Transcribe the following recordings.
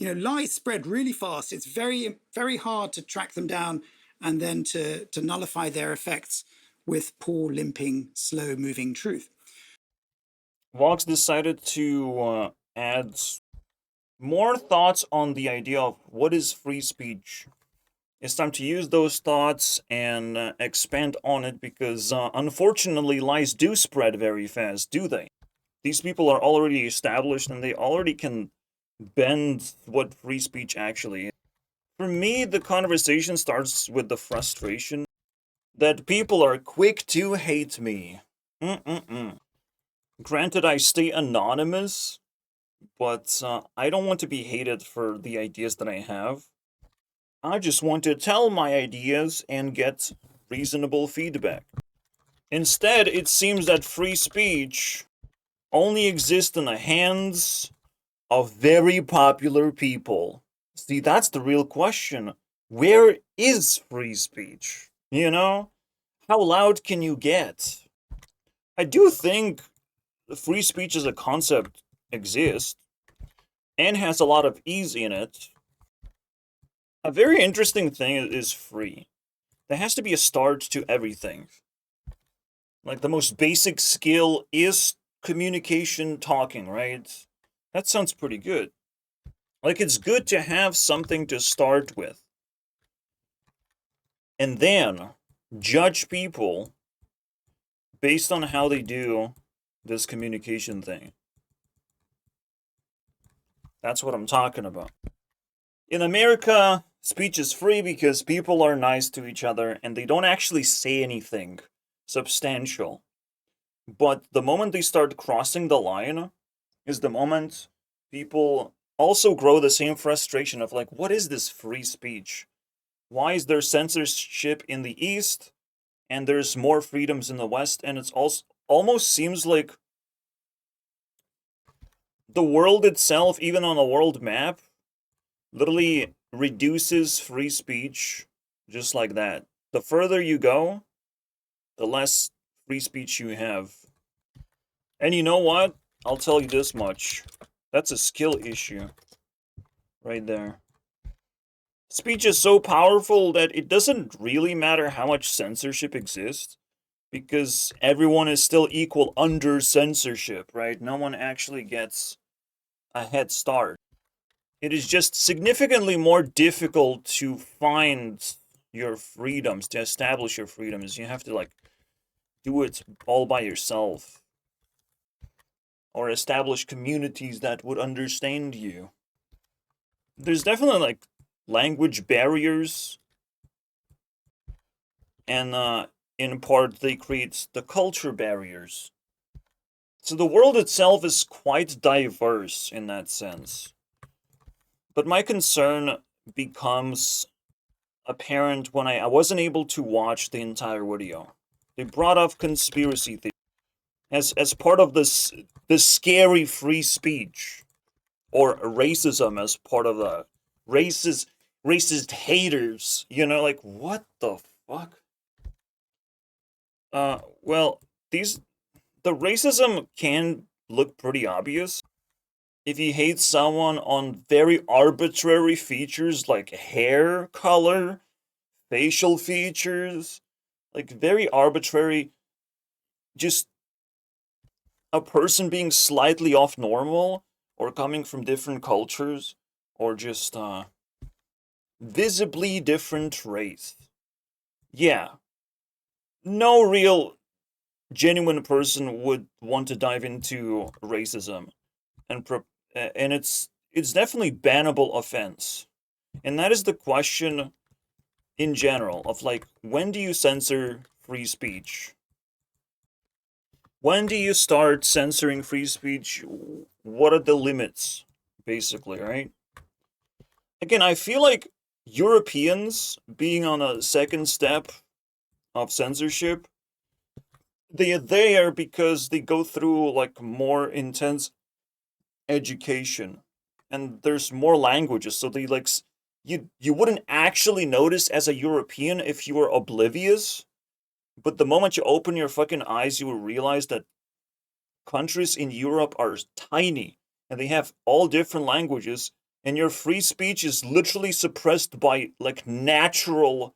lies spread really fast. It's very, very hard to track them down and then to nullify their effects with poor, limping, slow moving truth. Vox decided to add more thoughts on the idea of what is free speech. It's time to use those thoughts and expand on it because unfortunately lies do spread very fast, do they? These people are already established and they already can bend what free speech actually is. For me, the conversation starts with the frustration that people are quick to hate me. Mm-mm-mm. Granted, I stay anonymous, but I don't want to be hated for the ideas that I have. I just want to tell my ideas and get reasonable feedback. Instead, it seems that free speech only exists in the hands of very popular people. See, that's the real question. Where is free speech? You know? How loud can you get? I do think free speech as a concept exists and has a lot of ease in it. A very interesting thing is free. There has to be a start to everything. Like the most basic skill is communication, talking, right? That sounds pretty good. Like it's good to have something to start with. And then judge people based on how they do this communication thing. That's what I'm talking about. In America, speech is free because people are nice to each other and they don't actually say anything substantial. But the moment they start crossing the line is the moment people also grow the same frustration of like, what is this free speech? Why is there censorship in the East and there's more freedoms in the West? And it's also almost seems like the world itself, even on a world map, literally reduces free speech just like that. The further you go, the less free speech you have. And you know what? I'll tell you this much. That's a skill issue right there. Speech is so powerful that it doesn't really matter how much censorship exists because everyone is still equal under censorship, right? No one actually gets a head start. It is just significantly more difficult to find your freedoms, to establish your freedoms. You have to like do it all by yourself or establish communities that would understand you. There's definitely like language barriers and in part they create the culture barriers. So the world itself is quite diverse in that sense. But my concern becomes apparent when I wasn't able to watch the entire video. They brought up conspiracy theory as part of this scary free speech or racism as part of the racist haters. Like what the fuck? Well, the racism can look pretty obvious if you hate someone on very arbitrary features like hair color, facial features, like very arbitrary, just a person being slightly off normal or coming from different cultures or just visibly different race. Yeah, no real genuine person would want to dive into racism and it's definitely bannable offense. And that is the question in general of like when do you censor free speech? When do you start censoring free speech? What are the limits basically, right? Again, I feel like Europeans being on a second step of censorship, they're there because they go through like more intense education and there's more languages, so they like you wouldn't actually notice as a European if you were oblivious, but the moment you open your fucking eyes you will realize that countries in Europe are tiny and they have all different languages and your free speech is literally suppressed by like natural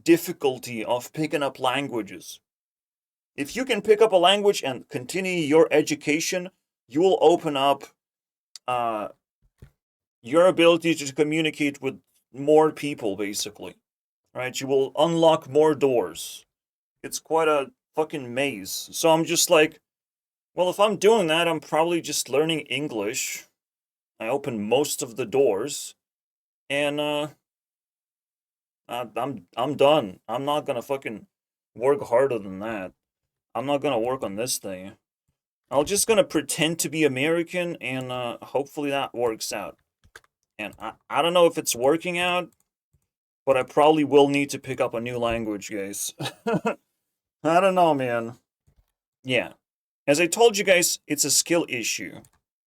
difficulty of picking up languages. If you can pick up a language and continue your education, you will open up your ability to communicate with more people, basically. Right? You will unlock more doors. It's quite a fucking maze. So I'm just like, well, if I'm doing that, I'm probably just learning English. I open most of the doors, and I'm done. I'm not gonna fucking work harder than that. I'm not gonna work on this thing. I'm just gonna pretend to be American, and hopefully that works out. And I don't know if it's working out, but I probably will need to pick up a new language, guys. I don't know, man. Yeah. As I told you guys, it's a skill issue.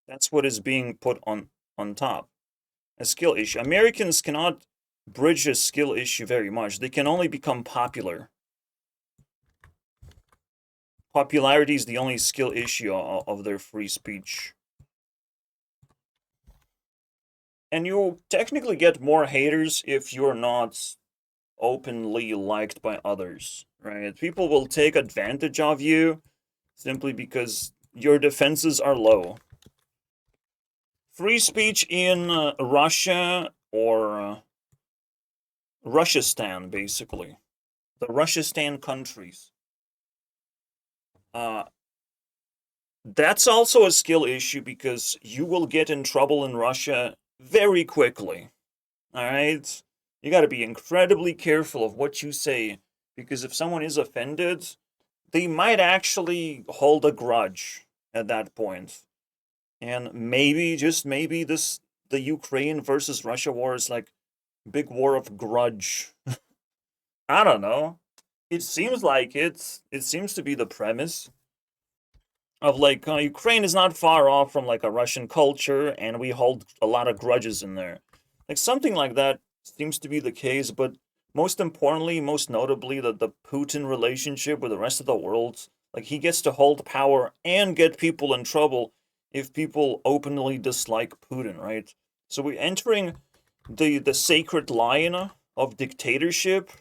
That's what is being put on top. A skill issue. Americans cannot bridge a skill issue very much. They can only become popular. Popularity is the only skill issue of their free speech. And you'll technically get more haters if you're not openly liked by others, right? People will take advantage of you simply because your defenses are low. Free speech in Russia or Russiastan, basically. The Russiastan countries. That's also a skill issue because you will get in trouble in Russia very quickly. Alright? You gotta be incredibly careful of what you say, because if someone is offended, they might actually hold a grudge at that point. And maybe, just maybe, the Ukraine versus Russia war is like big war of grudge. I don't know. It seems like it seems to be the premise of like Ukraine is not far off from like a Russian culture, and we hold a lot of grudges in there. Like something like that seems to be the case, but most importantly, most notably, the Putin relationship with the rest of the world, like he gets to hold power and get people in trouble if people openly dislike Putin, right? So we're entering the sacred line of dictatorship.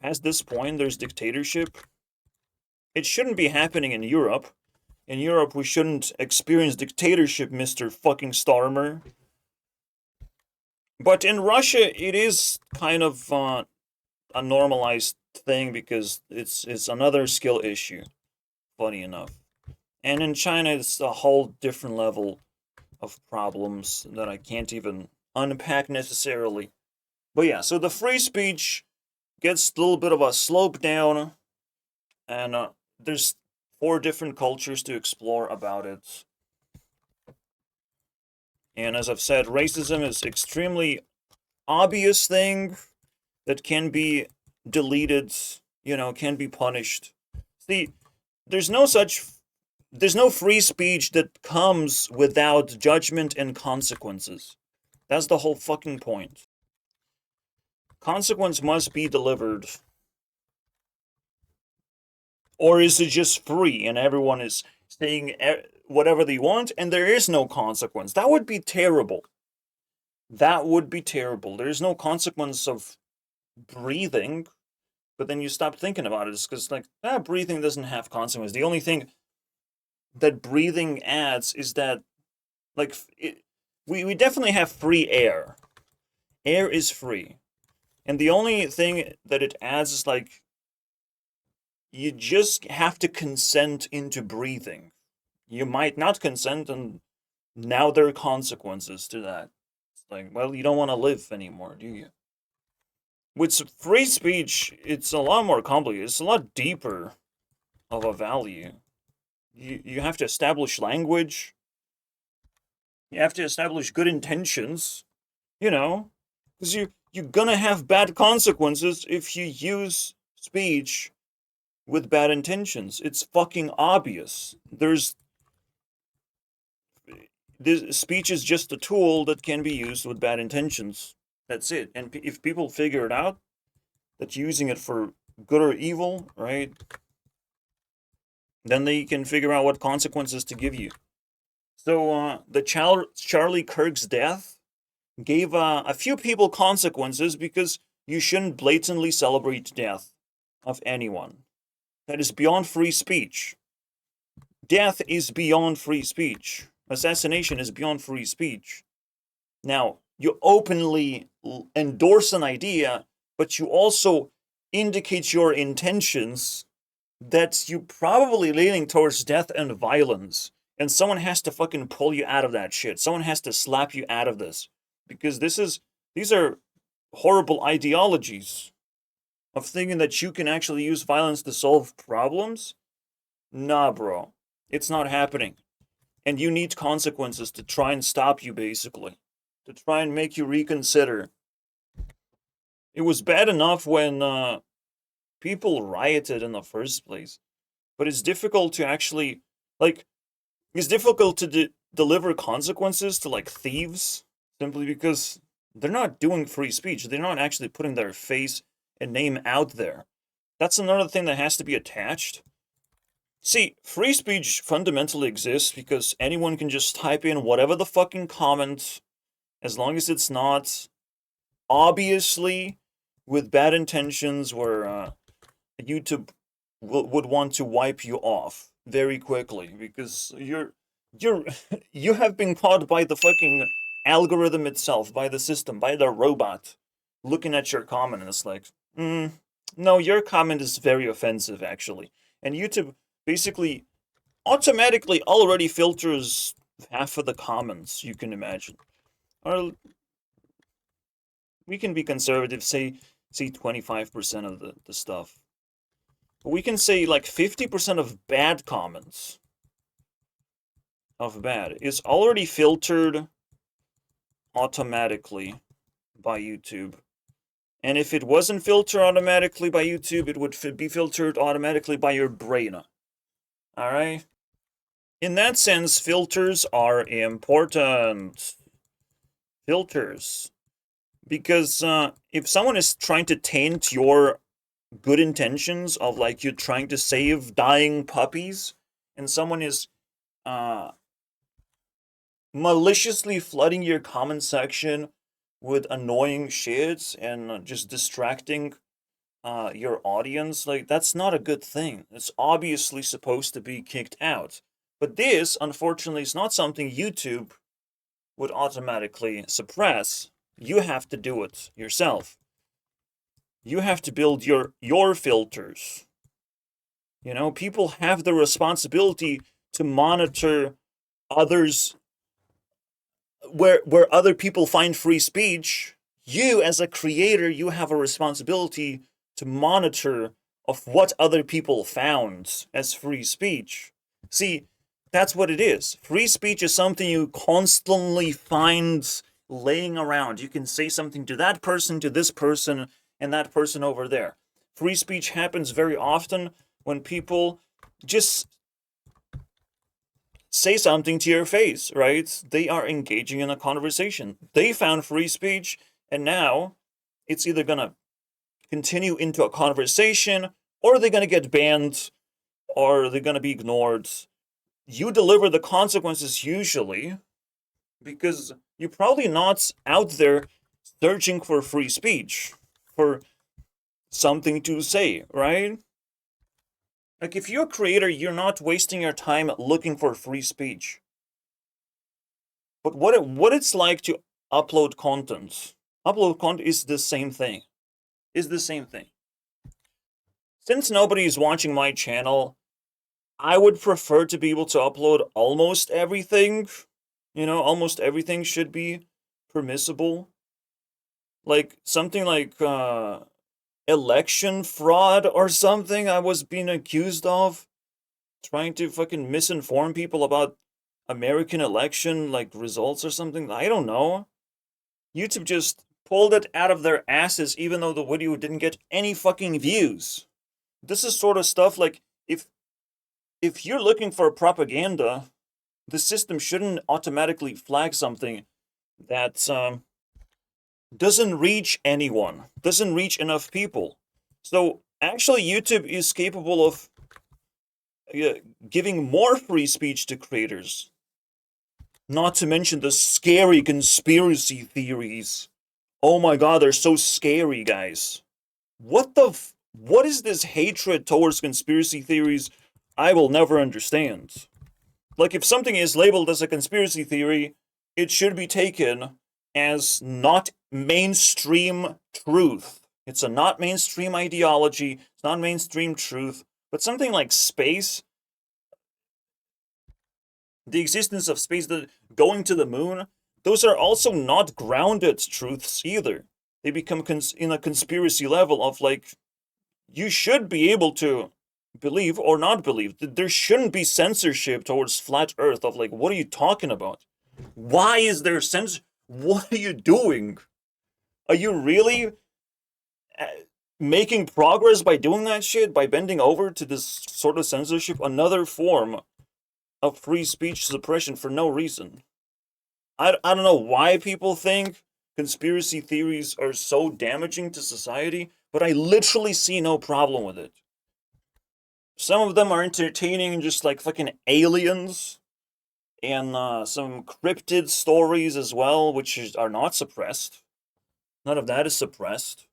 Past this point, there's dictatorship. It shouldn't be happening in Europe. In Europe, we shouldn't experience dictatorship, Mr. fucking Starmer. But in Russia, it is kind of a normalized thing because it's another skill issue, funny enough. And in China, it's a whole different level of problems that I can't even unpack necessarily. But yeah, so the free speech gets a little bit of a slope down, and there's 4 different cultures to explore about it. And as I've said, racism is extremely obvious thing that can be deleted, can be punished. See, there's no free speech that comes without judgment and consequences. That's the whole fucking point. Consequence must be delivered. Or is it just free and everyone is saying whatever they want and there is no consequence? That would be terrible. That would be terrible. There is no consequence of breathing, but then you stop thinking about it. It's because, like, breathing doesn't have consequence. The only thing that breathing adds is that, like, we definitely have free air. Air is free. And the only thing that it adds is, like, you just have to consent into breathing. You might not consent, and now there are consequences to that. It's like, well, you don't want to live anymore, do you? With free speech, it's a lot more complicated. It's a lot deeper of a value. You have to establish language. You have to establish good intentions. Because you're gonna have bad consequences if you use speech with bad intentions. It's fucking obvious. This speech is just a tool that can be used with bad intentions. That's it. And if people figure it out, that using it for good or evil, right? Then they can figure out what consequences to give you. So the Charlie Kirk's death gave a few people consequences because you shouldn't blatantly celebrate death of anyone. That is beyond free speech. Death is beyond free speech. Assassination is beyond free speech. Now, you openly endorse an idea, but you also indicate your intentions that you probably leaning towards death and violence. And someone has to fucking pull you out of that shit. Someone has to slap you out of this. Because these are horrible ideologies of thinking that you can actually use violence to solve problems. Nah, bro. It's not happening. And you need consequences to try and stop you, basically. To try and make you reconsider. It was bad enough when people rioted in the first place. But it's difficult to actually, like, it's difficult to deliver consequences to, like, thieves. Simply because they're not doing free speech. They're not actually putting their face and name out there. That's another thing that has to be attached. See, free speech fundamentally exists because anyone can just type in whatever the fucking comment, as long as it's not obviously with bad intentions where YouTube would want to wipe you off very quickly because you have been caught by the fucking algorithm itself, by the system, by the robot looking at your comment and it's like, no, your comment is very offensive actually. And YouTube basically automatically already filters half of the comments you can imagine. Or we can be conservative, say 25% of the stuff. But we can say like 50% of bad comments of bad is already filtered automatically by YouTube. And if it wasn't filtered automatically by YouTube, it would be filtered automatically by your brain. Alright? In that sense, filters are important. Filters. Because if someone is trying to taint your good intentions of like you trying to save dying puppies, and someone is maliciously flooding your comment section with annoying shit and just distracting your audience, like that's not a good thing. It's obviously supposed to be kicked out. But this, unfortunately, is not something YouTube would automatically suppress. You have to do it yourself. You have to build your filters. You know, people have the responsibility to monitor others where other people find free speech. You as a creator, you have a responsibility to monitor of what other people found as free speech. See, that's what it is. Free speech is something you constantly find laying around. You can say something to that person, to this person, and that person over there. Free speech happens very often when people just say something to your face, right? They are engaging in a conversation. They found free speech, and now it's either gonna continue into a conversation, or they're gonna get banned, or they're gonna be ignored. You deliver the consequences usually, because you're probably not out there searching for free speech, for something to say, right? Like, if you're a creator, you're not wasting your time looking for free speech. But what it's like to upload content. Upload content is the same thing. Is the same thing. Since nobody is watching my channel, I would prefer to be able to upload almost everything. You know, almost everything should be permissible. Like, something like, election fraud or something I was being accused of. Trying to fucking misinform people about American election, like, results or something. I don't know. YouTube just pulled it out of their asses even though the video didn't get any fucking views. This is sort of stuff like, if you're looking for propaganda, the system shouldn't automatically flag something that doesn't reach anyone, doesn't reach enough people. So actually YouTube is capable of giving more free speech to creators. Not to mention the scary conspiracy theories. Oh my god, they're so scary, guys. What is this hatred towards conspiracy theories? I will never understand. Like, if something is labeled as a conspiracy theory, it should be taken as not mainstream truth. It's a not mainstream ideology, it's not mainstream truth. But something like space, the existence of space, going to the moon, those are also not grounded truths either. They become in a conspiracy level of like, you should be able to believe or not believe. There shouldn't be censorship towards flat Earth of like, what are you talking about? Why is there What are you doing? Are you really making progress by doing that shit? By bending over to this sort of censorship? Another form of free speech suppression for no reason. I don't know why people think conspiracy theories are so damaging to society, but I literally see no problem with it. Some of them are entertaining, just like fucking aliens, and some cryptid stories as well, which are not suppressed. None of that is suppressed.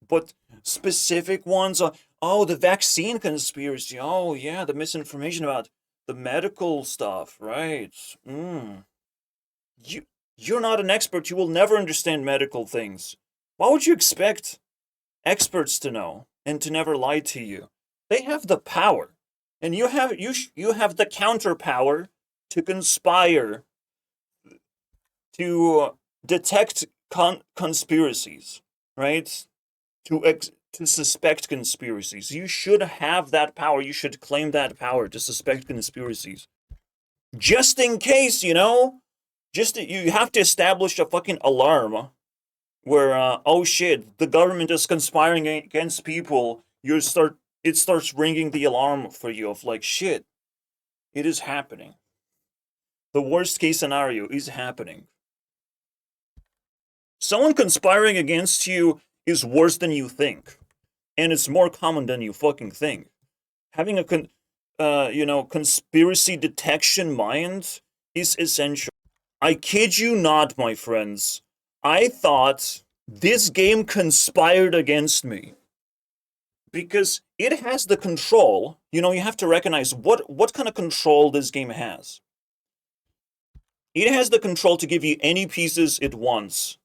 But specific ones, oh, the vaccine conspiracy. Oh, yeah, the misinformation about the medical stuff, right? You're not an expert. You will never understand medical things. Why would you expect experts to know and to never lie to you? They have the power, and you have the counter power to conspire, to detect conspiracies, right? To suspect conspiracies. You should have that power. You should claim that power to suspect conspiracies, just in case, you know. You have to establish a fucking alarm where oh shit, the government is conspiring against people. It starts ringing the alarm for you of like, shit, it is happening. The worst case scenario is happening. Someone conspiring against you is worse than you think, and it's more common than you fucking think. Having a conspiracy detection mind is essential. I kid you not, my friends. I thought this game conspired against me because it has the control. You know, you have to recognize what kind of control this game has. It has the control to give you any pieces it wants.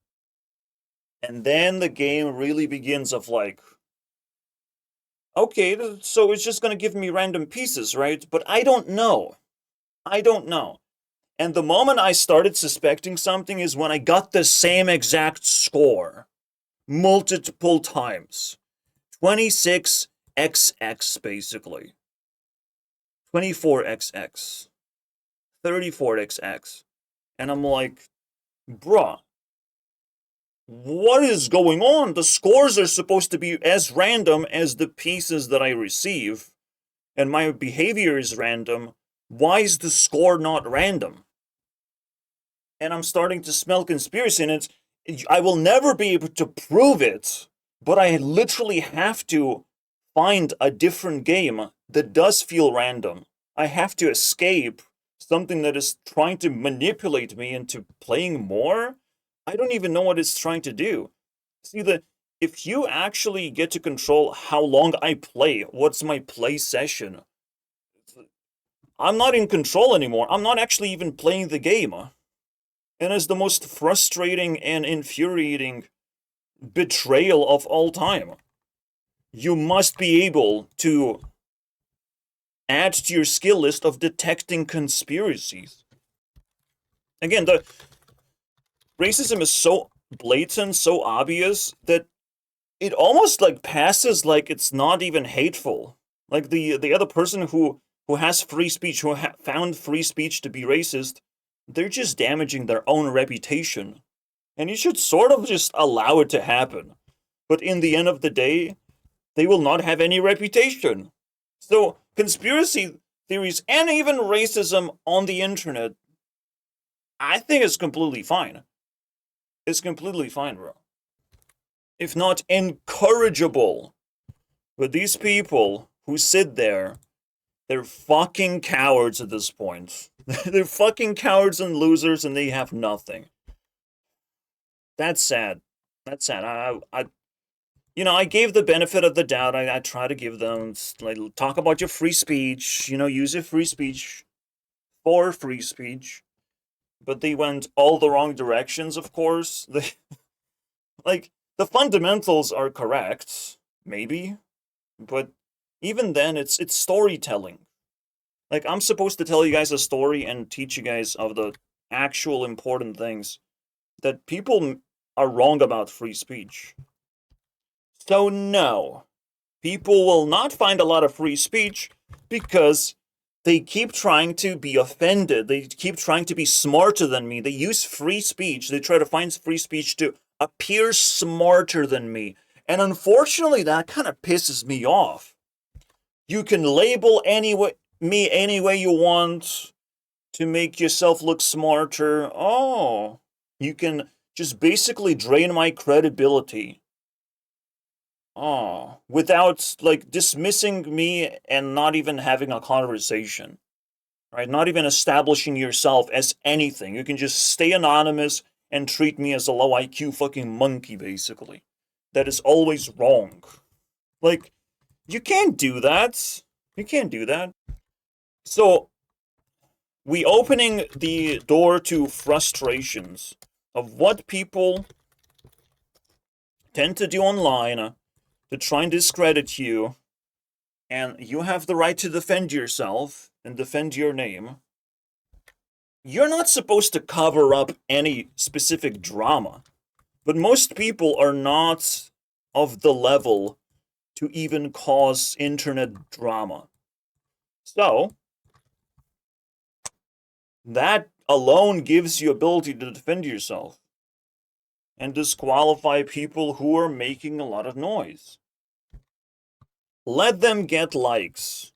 And then the game really begins of like, okay, so it's just going to give me random pieces, right? But I don't know. I don't know. And the moment I started suspecting something is when I got the same exact score multiple times. 26XX basically. 24XX. 34XX. And I'm like, bruh, what is going on? The scores are supposed to be as random as the pieces that I receive, and my behavior is random. Why is the score not random? And I'm starting to smell conspiracy, and I will never be able to prove it, but I literally have to find a different game that does feel random. I have to escape something that is trying to manipulate me into playing more. I don't even know what it's trying to do. See, if you actually get to control how long I play, what's my play session, I'm not in control anymore. I'm not actually even playing the game. And it's the most frustrating and infuriating betrayal of all time. You must be able to add to your skill list of detecting conspiracies. Again, the racism is so blatant, so obvious, that it almost like passes like it's not even hateful. Like the other person who has free speech, who found free speech to be racist, they're just damaging their own reputation. And you should sort of just allow it to happen. But in the end of the day, they will not have any reputation. So, conspiracy theories and even racism on the internet, I think it's completely fine. It's completely fine, bro. If not encourageable. But these people who sit there They're fucking cowards at this point. They're fucking cowards and losers, and they have nothing. That's sad. That's sad. I gave the benefit of the doubt. I try to give them, like, talk about your free speech. Use your free speech for free speech. But they went all the wrong directions. Of course, like, the fundamentals are correct, maybe, but even then, it's storytelling. Like, I'm supposed to tell you guys a story and teach you guys of the actual important things that people are wrong about free speech. So no, people will not find a lot of free speech because they keep trying to be offended. They keep trying to be smarter than me. They use free speech. They try to find free speech to appear smarter than me. And unfortunately, that kind of pisses me off. You can label me any way you want to make yourself look smarter. Oh, you can just basically drain my credibility. Oh, without, like, dismissing me and not even having a conversation, right? Not even establishing yourself as anything. You can just stay anonymous and treat me as a low IQ fucking monkey, basically. That is always wrong. Like, you can't do that. You can't do that. So, we opening the door to frustrations of what people tend to do online to try and discredit you, and you have the right to defend yourself and defend your name. You're not supposed to cover up any specific drama, but most people are not of the level to even cause internet drama. So, that alone gives you ability to defend yourself and disqualify people who are making a lot of noise. Let them get likes.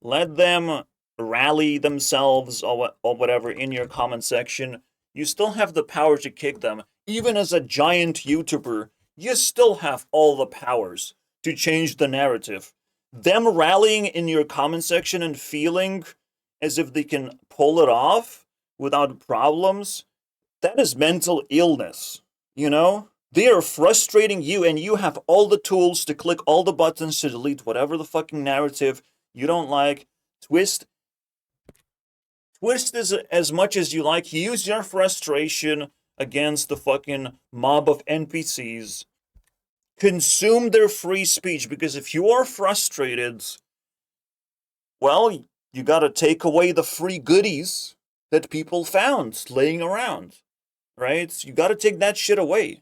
Let them rally themselves or whatever in your comment section. You still have the power to kick them. Even as a giant YouTuber, you still have all the powers to change the narrative. Them rallying in your comment section and feeling as if they can pull it off without problems, that is mental illness, you know? They are frustrating you, and you have all the tools to click all the buttons to delete whatever the fucking narrative you don't like. Twist as much as you like. Use your frustration against the fucking mob of NPCs. Consume their free speech, because if you are frustrated, well, you gotta take away the free goodies that people found laying around, right? You gotta take that shit away.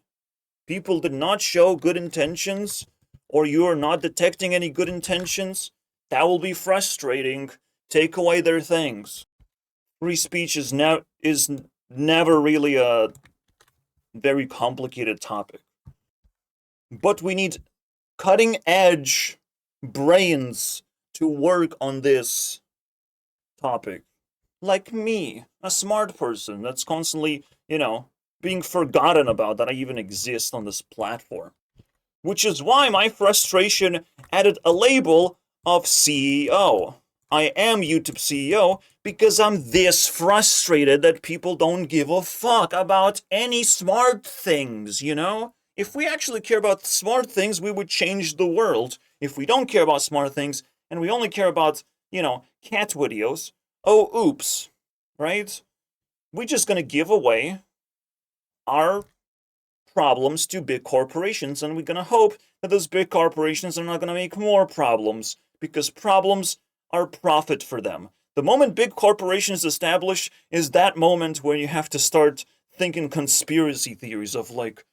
People did not show good intentions, or you are not detecting any good intentions. That will be frustrating. Take away their things. Free speech is never really a very complicated topic. But we need cutting edge brains to work on this topic. Like me, a smart person that's constantly, being forgotten about that I even exist on this platform. Which is why my frustration added a label of CEO. I am YouTube CEO because I'm this frustrated that people don't give a fuck about any smart things, If we actually care about smart things, we would change the world. If we don't care about smart things, and we only care about, cat videos, oh, oops, right? We're just gonna give away our problems to big corporations, and we're gonna hope that those big corporations are not gonna make more problems, because problems are profit for them. The moment big corporations establish is that moment where you have to start thinking conspiracy theories of like,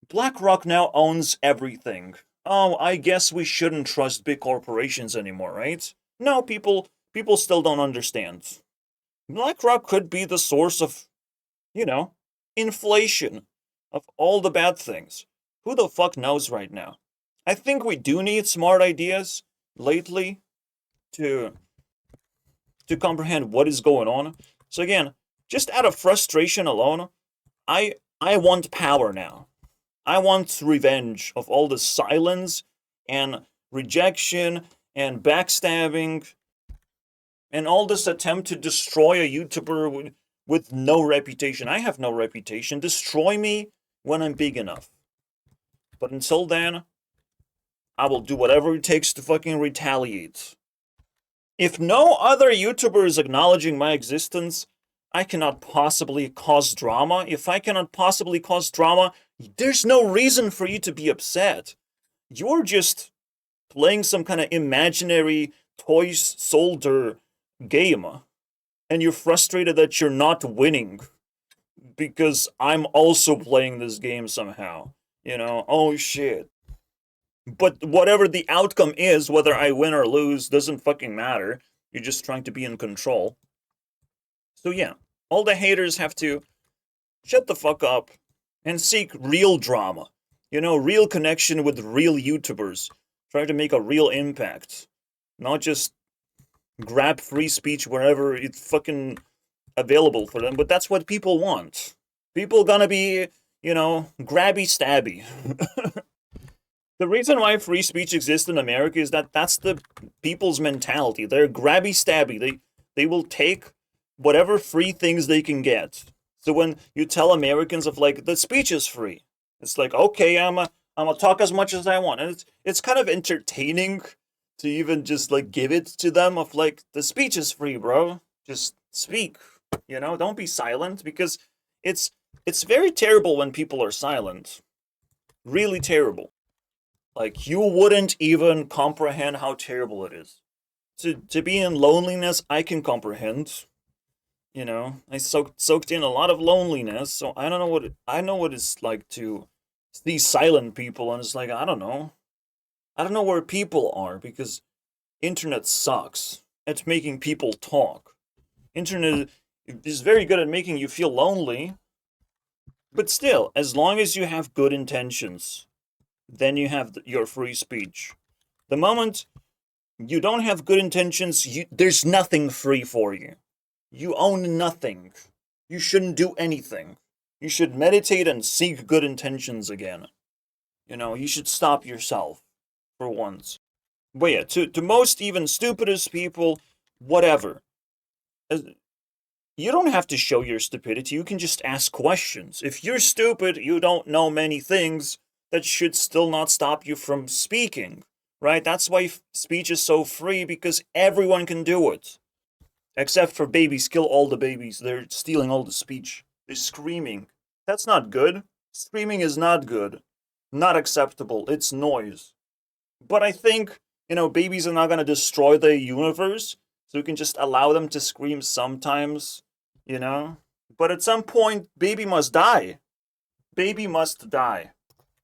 BlackRock now owns everything. Oh, I guess we shouldn't trust big corporations anymore, right? No, people still don't understand. BlackRock could be the source of, inflation, of all the bad things. Who the fuck knows right now? I think we do need smart ideas lately to comprehend what is going on. So again, just out of frustration alone, I want power now. I want revenge of all the silence and rejection and backstabbing and all this attempt to destroy a YouTuber with no reputation. I have no reputation. Destroy me when I'm big enough. But until then, I will do whatever it takes to fucking retaliate. If no other YouTuber is acknowledging my existence, I cannot possibly cause drama. If I cannot possibly cause drama, there's no reason for you to be upset. You're just playing some kind of imaginary toy soldier game, and you're frustrated that you're not winning because I'm also playing this game somehow. You know, oh shit. But whatever the outcome is, whether I win or lose, doesn't fucking matter. You're just trying to be in control. So yeah, all the haters have to shut the fuck up and seek real drama. You know, real connection with real YouTubers. Try to make a real impact. Not just grab free speech wherever it's fucking available for them, but that's what people want. People gonna be, you know, grabby stabby. The reason why free speech exists in America is that that's the people's mentality. They're grabby stabby. They will take whatever free things they can get. So when you tell Americans of like the speech is free, it's like, okay, I'm gonna talk as much as I want. And it's kind of entertaining to even just like give it to them of like the speech is free, bro. Just speak. You know, don't be silent, because it's very terrible when people are silent. Really terrible. Like, you wouldn't even comprehend how terrible it is. To be in loneliness, I can comprehend. You know, I soaked in a lot of loneliness, so I don't know I know what it's like to see silent people, and it's like, I don't know. I don't know where people are, because internet sucks at making people talk. Internet is very good at making you feel lonely, but still, as long as you have good intentions, then you have your free speech. The moment you don't have good intentions, there's nothing free for you. You own nothing. You shouldn't do anything. You should meditate and seek good intentions again. You know, you should stop yourself for once. But yeah, to most even stupidest people, whatever. You don't have to show your stupidity. You can just ask questions. If you're stupid, you don't know many things, that should still not stop you from speaking, right? That's why speech is so free, because everyone can do it. Except for babies. Kill all the babies. They're stealing all the speech. They're screaming. That's not good. Screaming is not good. Not acceptable. It's noise. But I think, you know, babies are not going to destroy the universe, so you can just allow them to scream sometimes, you know? But at some point, baby must die. Baby must die.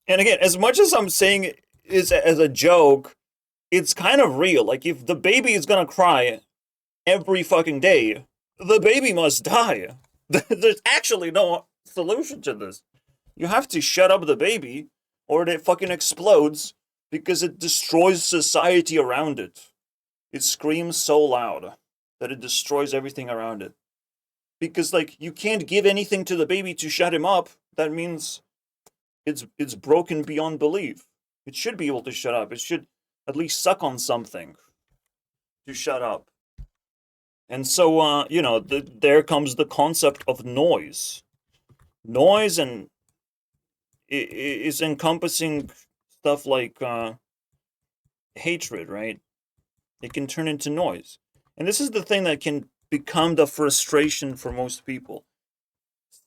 And again, as much as I'm saying it is as a joke, it's kind of real. Like, if the baby is gonna cry every fucking day, the baby must die. There's actually no solution to this. You have to shut up the baby, or it fucking explodes, because it destroys society around it. It screams so loud that it destroys everything around it. Because, like, you can't give anything to the baby to shut him up. That means it's broken beyond belief. It should be able to shut up. It should at least suck on something to shut up. And so, you know, there comes the concept of noise. Noise and is encompassing stuff like hatred, right? It can turn into noise. And this is the thing that can become the frustration for most people.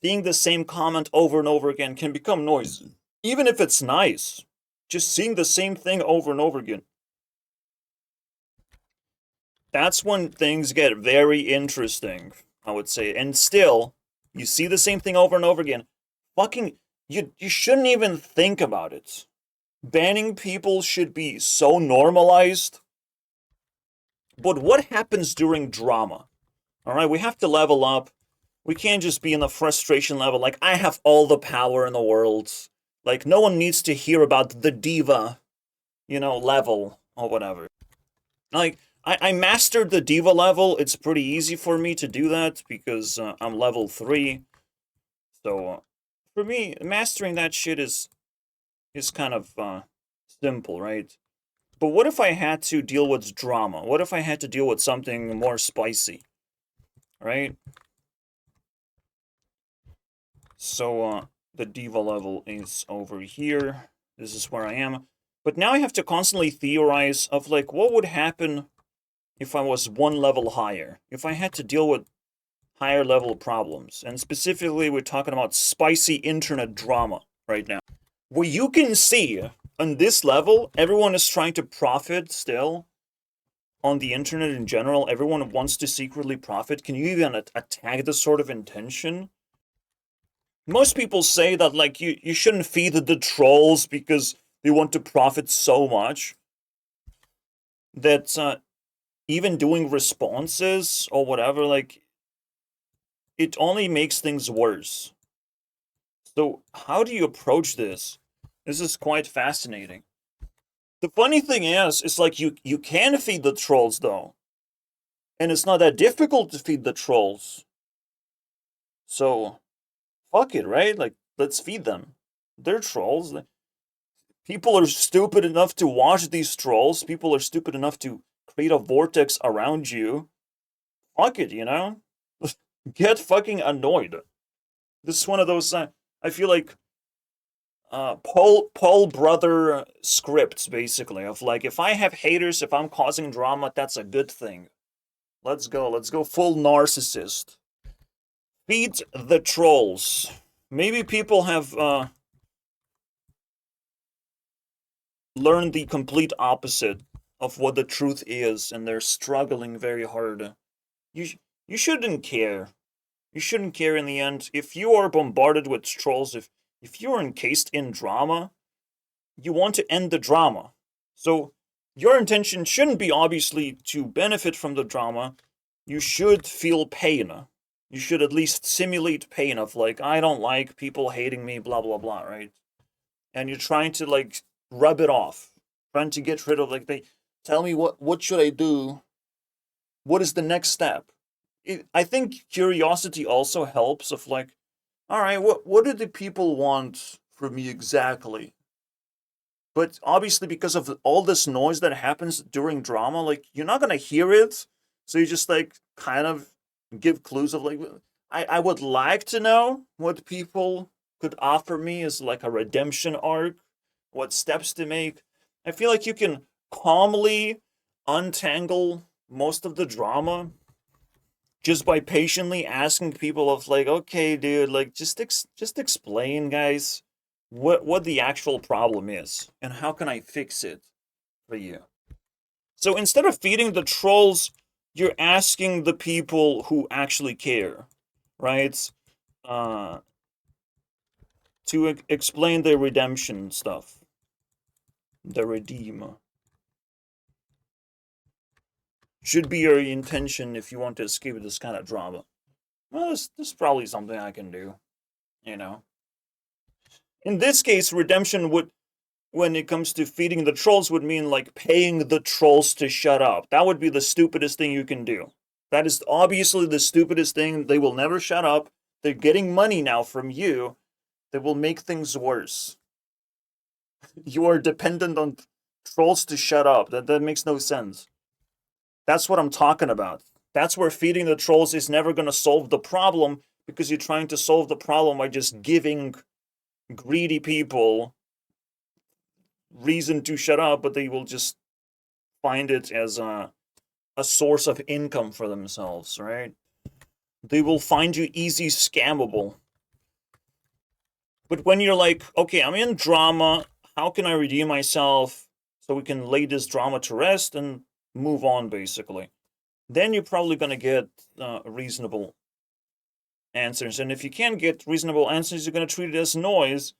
Seeing the same comment over and over again can become noise. Even if it's nice, just seeing the same thing over and over again. That's when things get very interesting, I would say. And still, you see the same thing over and over again. Fucking, you shouldn't even think about it. Banning people should be so normalized. But what happens during drama? Alright, we have to level up. We can't just be in the frustration level, like, I have all the power in the world. Like, no one needs to hear about the diva, you know, level, or whatever. Like, I mastered the diva level. It's pretty easy for me to do that, because I'm level 3. So, for me, mastering that shit is kind of simple, right? But what if I had to deal with drama? What if I had to deal with something more spicy? Right? So, the diva level is over here. This is where I am. But now I have to constantly theorize of, like, what would happen if I was one level higher? If I had to deal with higher level problems. And specifically, we're talking about spicy internet drama right now. What you can see on this level, everyone is trying to profit still on the internet in general. Everyone wants to secretly profit. Can you even attack this sort of intention? Most people say that, like, you shouldn't feed the trolls because they want to profit so much that even doing responses or whatever, like, it only makes things worse. So how do you approach this? This is quite fascinating. The funny thing is like you can feed the trolls though. And it's not that difficult to feed the trolls. So fuck it, right? Like, let's feed them. They're trolls. People are stupid enough to watch these trolls. People are stupid enough to create a vortex around you. Fuck it, you know? Get annoyed. This is one of those, I feel like, Paul brother scripts, basically, of like, if I have haters, if I'm causing drama, that's a good thing. Let's go full narcissist. Feed the trolls. Maybe people have learned the complete opposite of what the truth is, and they're struggling very hard. You shouldn't care. You shouldn't care in the end. If you are bombarded with trolls, if you're encased in drama, you want to end the drama. So your intention shouldn't be obviously to benefit from the drama. You should feel pain. You should at least simulate pain of, like, I don't like people hating me, blah blah blah, right? And you're trying to, like, rub it off, trying to get rid of, like, they tell me what should I do? What is the next step? I think curiosity also helps of, like, all right, what do the people want from me exactly? But obviously, because of all this noise that happens during drama, like, you're not gonna hear it. So you just, like, kind of give clues of, like, I would like to know what people could offer me as, like, a redemption arc, what steps to make. I feel like you can calmly untangle most of the drama just by patiently asking people of, like, okay, dude, like, just explain, guys, what the actual problem is and how can I fix it for you. So instead of feeding the trolls, you're asking the people who actually care, right? Uh, to explain the redemption stuff, the redeem. Should be your intention if you want to escape this kind of drama. Well, this is probably something I can do, you know. In this case, redemption would, when it comes to feeding the trolls, would mean, like, paying the trolls to shut up. That would be the stupidest thing you can do. That is obviously the stupidest thing. They will never shut up. They're getting money now from you. That will make things worse. You are dependent on trolls to shut up. That makes no sense. That's what I'm talking about. That's where feeding the trolls is never going to solve the problem, because you're trying to solve the problem by just giving greedy people reason to shut up, but they will just find it as a source of income for themselves, right? They will find you easy scammable. But when you're like, okay, I'm in drama, how can I redeem myself so we can lay this drama to rest and move on, basically? Then you're probably going to get reasonable answers. And if you can't get reasonable answers, you're going to treat it as noise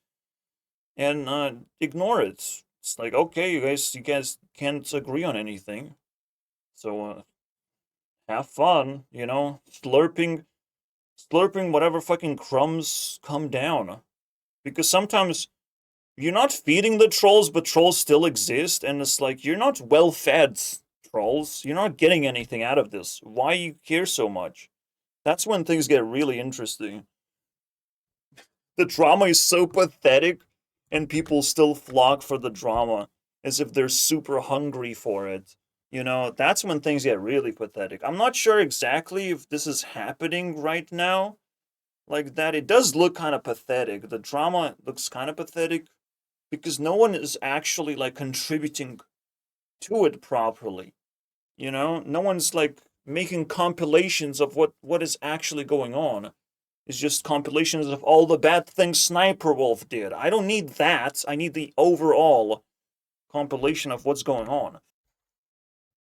and ignore it. It's like, okay, you guys can't agree on anything. So have fun, you know, slurping whatever fucking crumbs come down. Because sometimes you're not feeding the trolls, but trolls still exist, and it's like, you're not well fed, trolls. You're not getting anything out of this. Why you care so much? That's when things get really interesting. The drama is so pathetic, and people still flock for the drama. as if they're super hungry for it. That's when things get really pathetic. I'm not sure exactly if this is happening right now. Like that, it does look kind of pathetic. The drama looks kind of pathetic because no one is actually like contributing to it properly. No one's like making compilations of what is actually going on. It's just compilations of all the bad things Sniper Wolf did. I don't need that. I need the overall compilation of what's going on.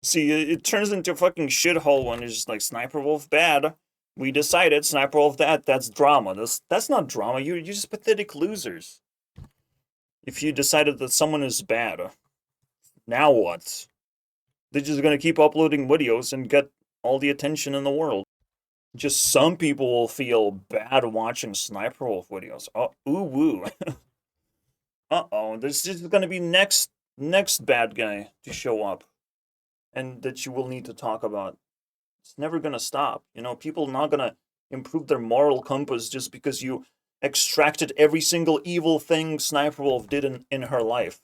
See, it turns into a fucking shithole when it's just like Sniper Wolf bad. We decided Sniper Wolf that's drama. That's not drama. You're just pathetic losers. If you decided that someone is bad, now what? They're just gonna keep uploading videos and get all the attention in the world. Just some people will feel bad watching Sniper Wolf videos. Oh, ooh woo. Uh-oh, this is gonna be next bad guy to show up. And that you will need to talk about. It's never gonna stop. People not gonna improve their moral compass just because you extracted every single evil thing Sniper Wolf did in her life.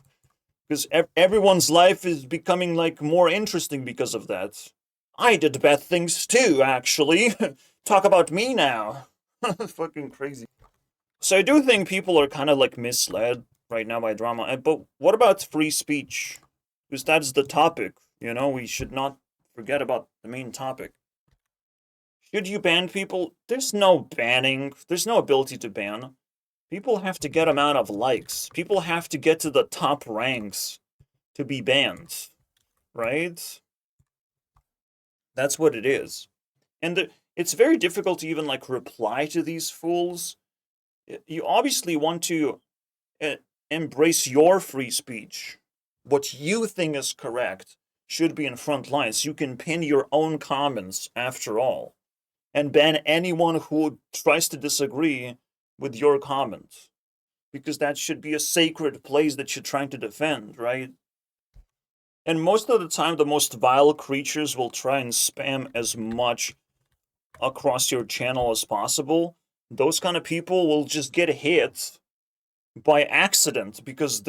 Because everyone's life is becoming like more interesting because of that. I did bad things too, actually. Talk about me now. Fucking crazy. So I do think people are kind of like misled right now by drama. But what about free speech? Because that's the topic. We should not forget about the main topic. Should you ban people? There's no banning. There's no ability to ban. People have to get amount of likes. People have to get to the top ranks to be banned. Right? That's what it is. And it's very difficult to even like reply to these fools. You obviously want to embrace your free speech. What you think is correct should be in front lines. You can pin your own comments after all and ban anyone who tries to disagree with your comments, because that should be a sacred place that you're trying to defend, right? And most of the time, the most vile creatures will try and spam as much across your channel as possible. Those kind of people will just get hit by accident because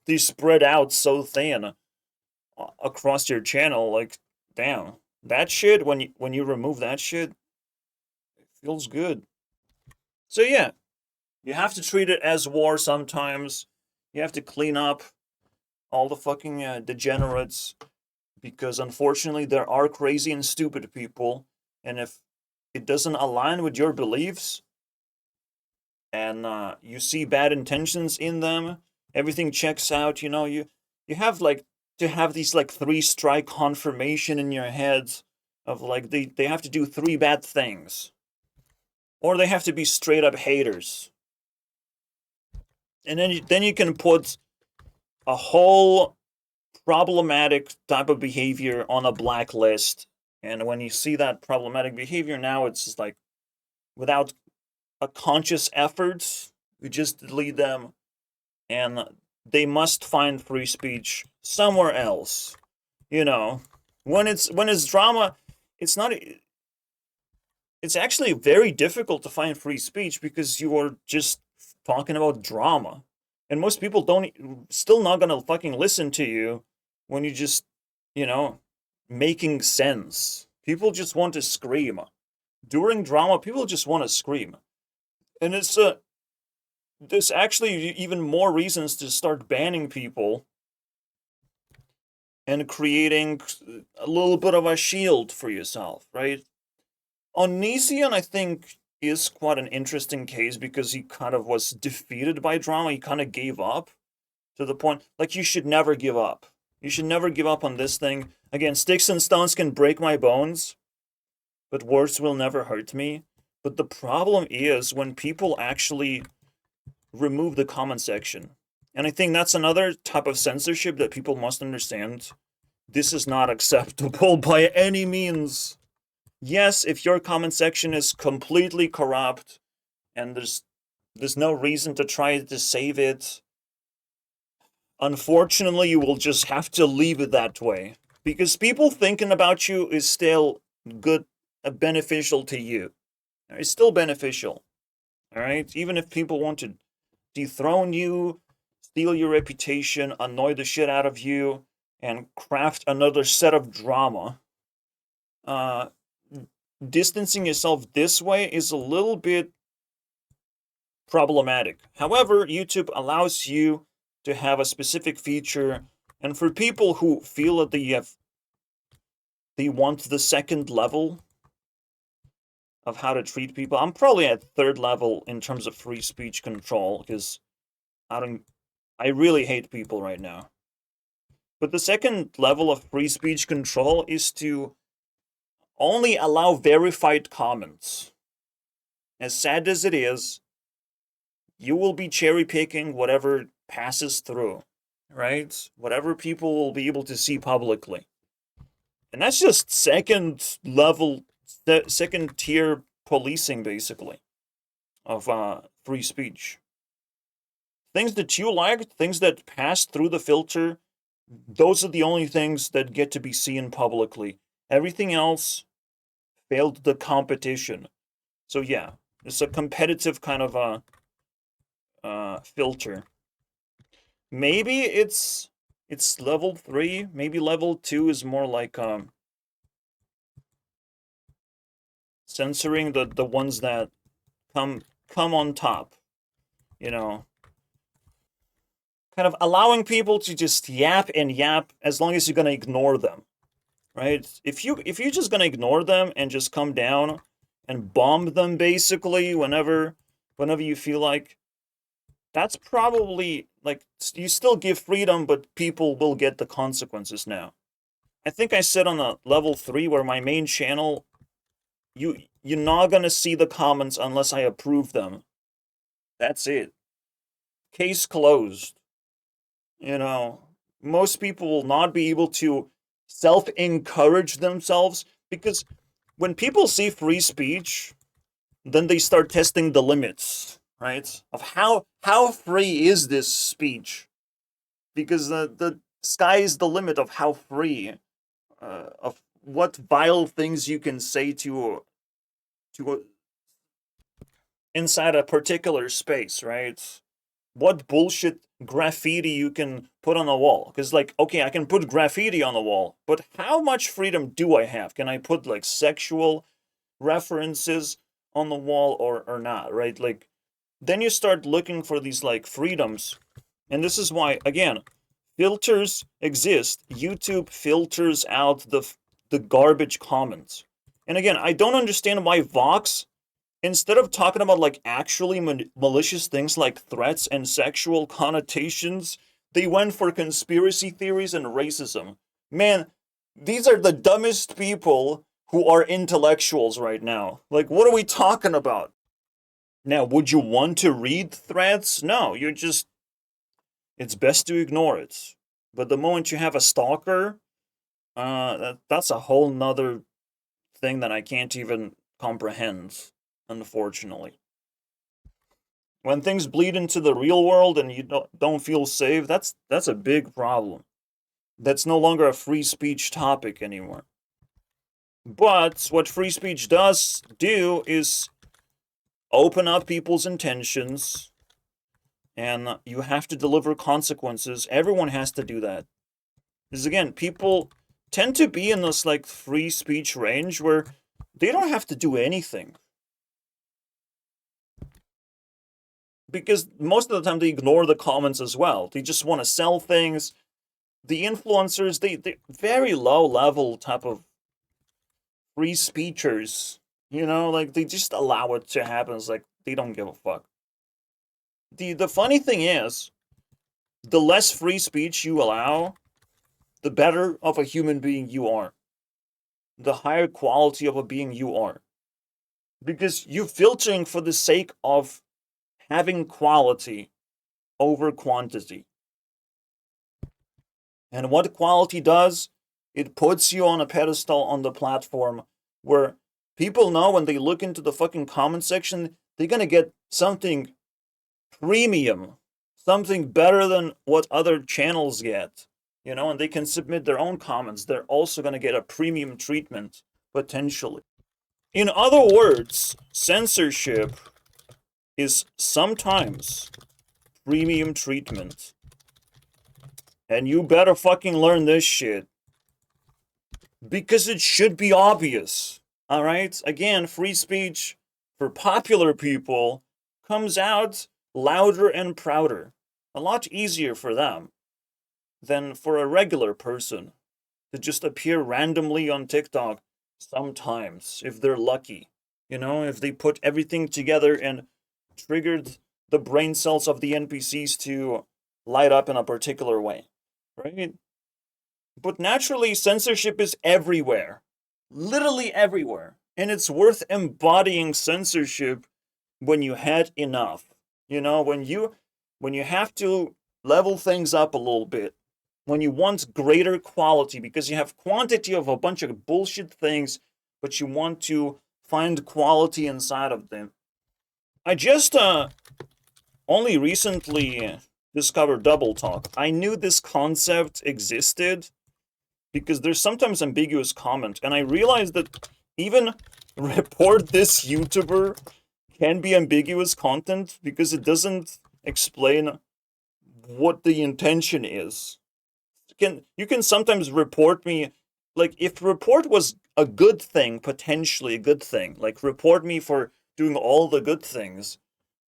they spread out so thin across your channel. Like, damn, that shit, when you remove that shit, it feels good. So yeah, you have to treat it as war sometimes. You have to clean up all the fucking degenerates, because unfortunately there are crazy and stupid people, and if it doesn't align with your beliefs and you see bad intentions in them, everything checks out. You have like to have these like 3-strike confirmation in your head of like they have to do 3 bad things, or they have to be straight up haters, and then you can put a whole problematic type of behavior on a blacklist. And when you see that problematic behavior, now it's just like without a conscious effort, you just delete them, and they must find free speech somewhere else. When it's drama, it's not. It's actually very difficult to find free speech because you are just talking about drama, and most people still not gonna fucking listen to you when you just, making sense. People just want to scream. During drama, people just want to scream. And there's actually even more reasons to start banning people and creating a little bit of a shield for yourself, right? Onision, I think, is quite an interesting case because he kind of was defeated by drama. He kind of gave up to the point, like, you should never give up. You should never give up on this thing. Again, sticks and stones can break my bones, but words will never hurt me. But the problem is when people actually remove the comment section. And I think that's another type of censorship that people must understand. This is not acceptable by any means. Yes, if your comment section is completely corrupt and there's no reason to try to save it, unfortunately, you will just have to leave it that way. Because people thinking about you is still good, beneficial to you. It's still beneficial. Alright? Even if people want to dethrone you, steal your reputation, annoy the shit out of you, and craft another set of drama. Distancing yourself this way is a little bit problematic. However, YouTube allows you to have a specific feature, and for people who feel that they want the second level of how to treat people. I'm probably at third level in terms of free speech control, because I really hate people right now. But the second level of free speech control is to only allow verified comments. As sad as it is, you will be cherry picking whatever passes through, right? Whatever people will be able to see publicly. And that's just second level, second tier policing, basically, of free speech. Things that you like, things that pass through the filter, those are the only things that get to be seen publicly. Everything else failed the competition. So yeah, it's a competitive kind of a filter. Maybe it's level 3. Maybe level 2 is more like censoring the ones that come on top. You know, kind of allowing people to just yap and yap as long as you're gonna ignore them, right? If you're just gonna ignore them and just come down and bomb them basically whenever you feel like, that's probably, like, you still give freedom, but people will get the consequences now. I think I said on a level 3 where my main channel, you're not gonna see the comments unless I approve them. That's it. Case closed. You know, most people will not be able to self-encourage themselves, because when people see free speech, then they start testing the limits, right? Of how free is this speech? Because the sky is the limit of how free, of what vile things you can say to inside a particular space, right? What bullshit graffiti you can put on a wall. Because, like, okay, I can put graffiti on the wall, but how much freedom do I have? Can I put, like, sexual references on the wall or not, right? Like, then you start looking for these, like, freedoms. And this is why, again, filters exist. YouTube filters out the garbage comments. And again, I don't understand why Vox, instead of talking about, like, actually malicious things like threats and sexual connotations, they went for conspiracy theories and racism. Man, these are the dumbest people who are intellectuals right now. Like, what are we talking about? Now, would you want to read threats? No, it's best to ignore it. But the moment you have a stalker, that's a whole nother thing that I can't even comprehend, unfortunately. When things bleed into the real world and you don't feel safe, that's a big problem. That's no longer a free speech topic anymore. But what free speech does do is open up people's intentions, and you have to deliver consequences. Everyone has to do that. Because again, people tend to be in this, like, free speech range where they don't have to do anything. Because most of the time they ignore the comments as well. They just want to sell things. The influencers, they very low level type of free speechers, like, they just allow it to happen. It's like they don't give a fuck. The funny thing is, the less free speech you allow, the better of a human being you are. The higher quality of a being you are. Because you're filtering for the sake of having quality over quantity. And what quality does, it puts you on a pedestal on the platform where people know when they look into the fucking comment section, they're gonna get something premium, something better than what other channels get, and they can submit their own comments. They're also gonna get a premium treatment, potentially. In other words, censorship is sometimes premium treatment. And you better fucking learn this shit. Because it should be obvious. Alright? Again, free speech for popular people comes out louder and prouder. A lot easier for them than for a regular person to just appear randomly on TikTok sometimes, if they're lucky. You know, if they put everything together and triggered the brain cells of the NPCs to light up in a particular way, right? But naturally, censorship is everywhere. Literally everywhere. And it's worth embodying censorship when you had enough. You know, when you have to level things up a little bit, when you want greater quality because you have quantity of a bunch of bullshit things, but you want to find quality inside of them. I just only recently discovered double talk. I knew this concept existed because there's sometimes ambiguous comment, and I realized that even report this YouTuber can be ambiguous content because it doesn't explain what the intention is. You can sometimes report me, like if report was a good thing, potentially a good thing, like report me for doing all the good things,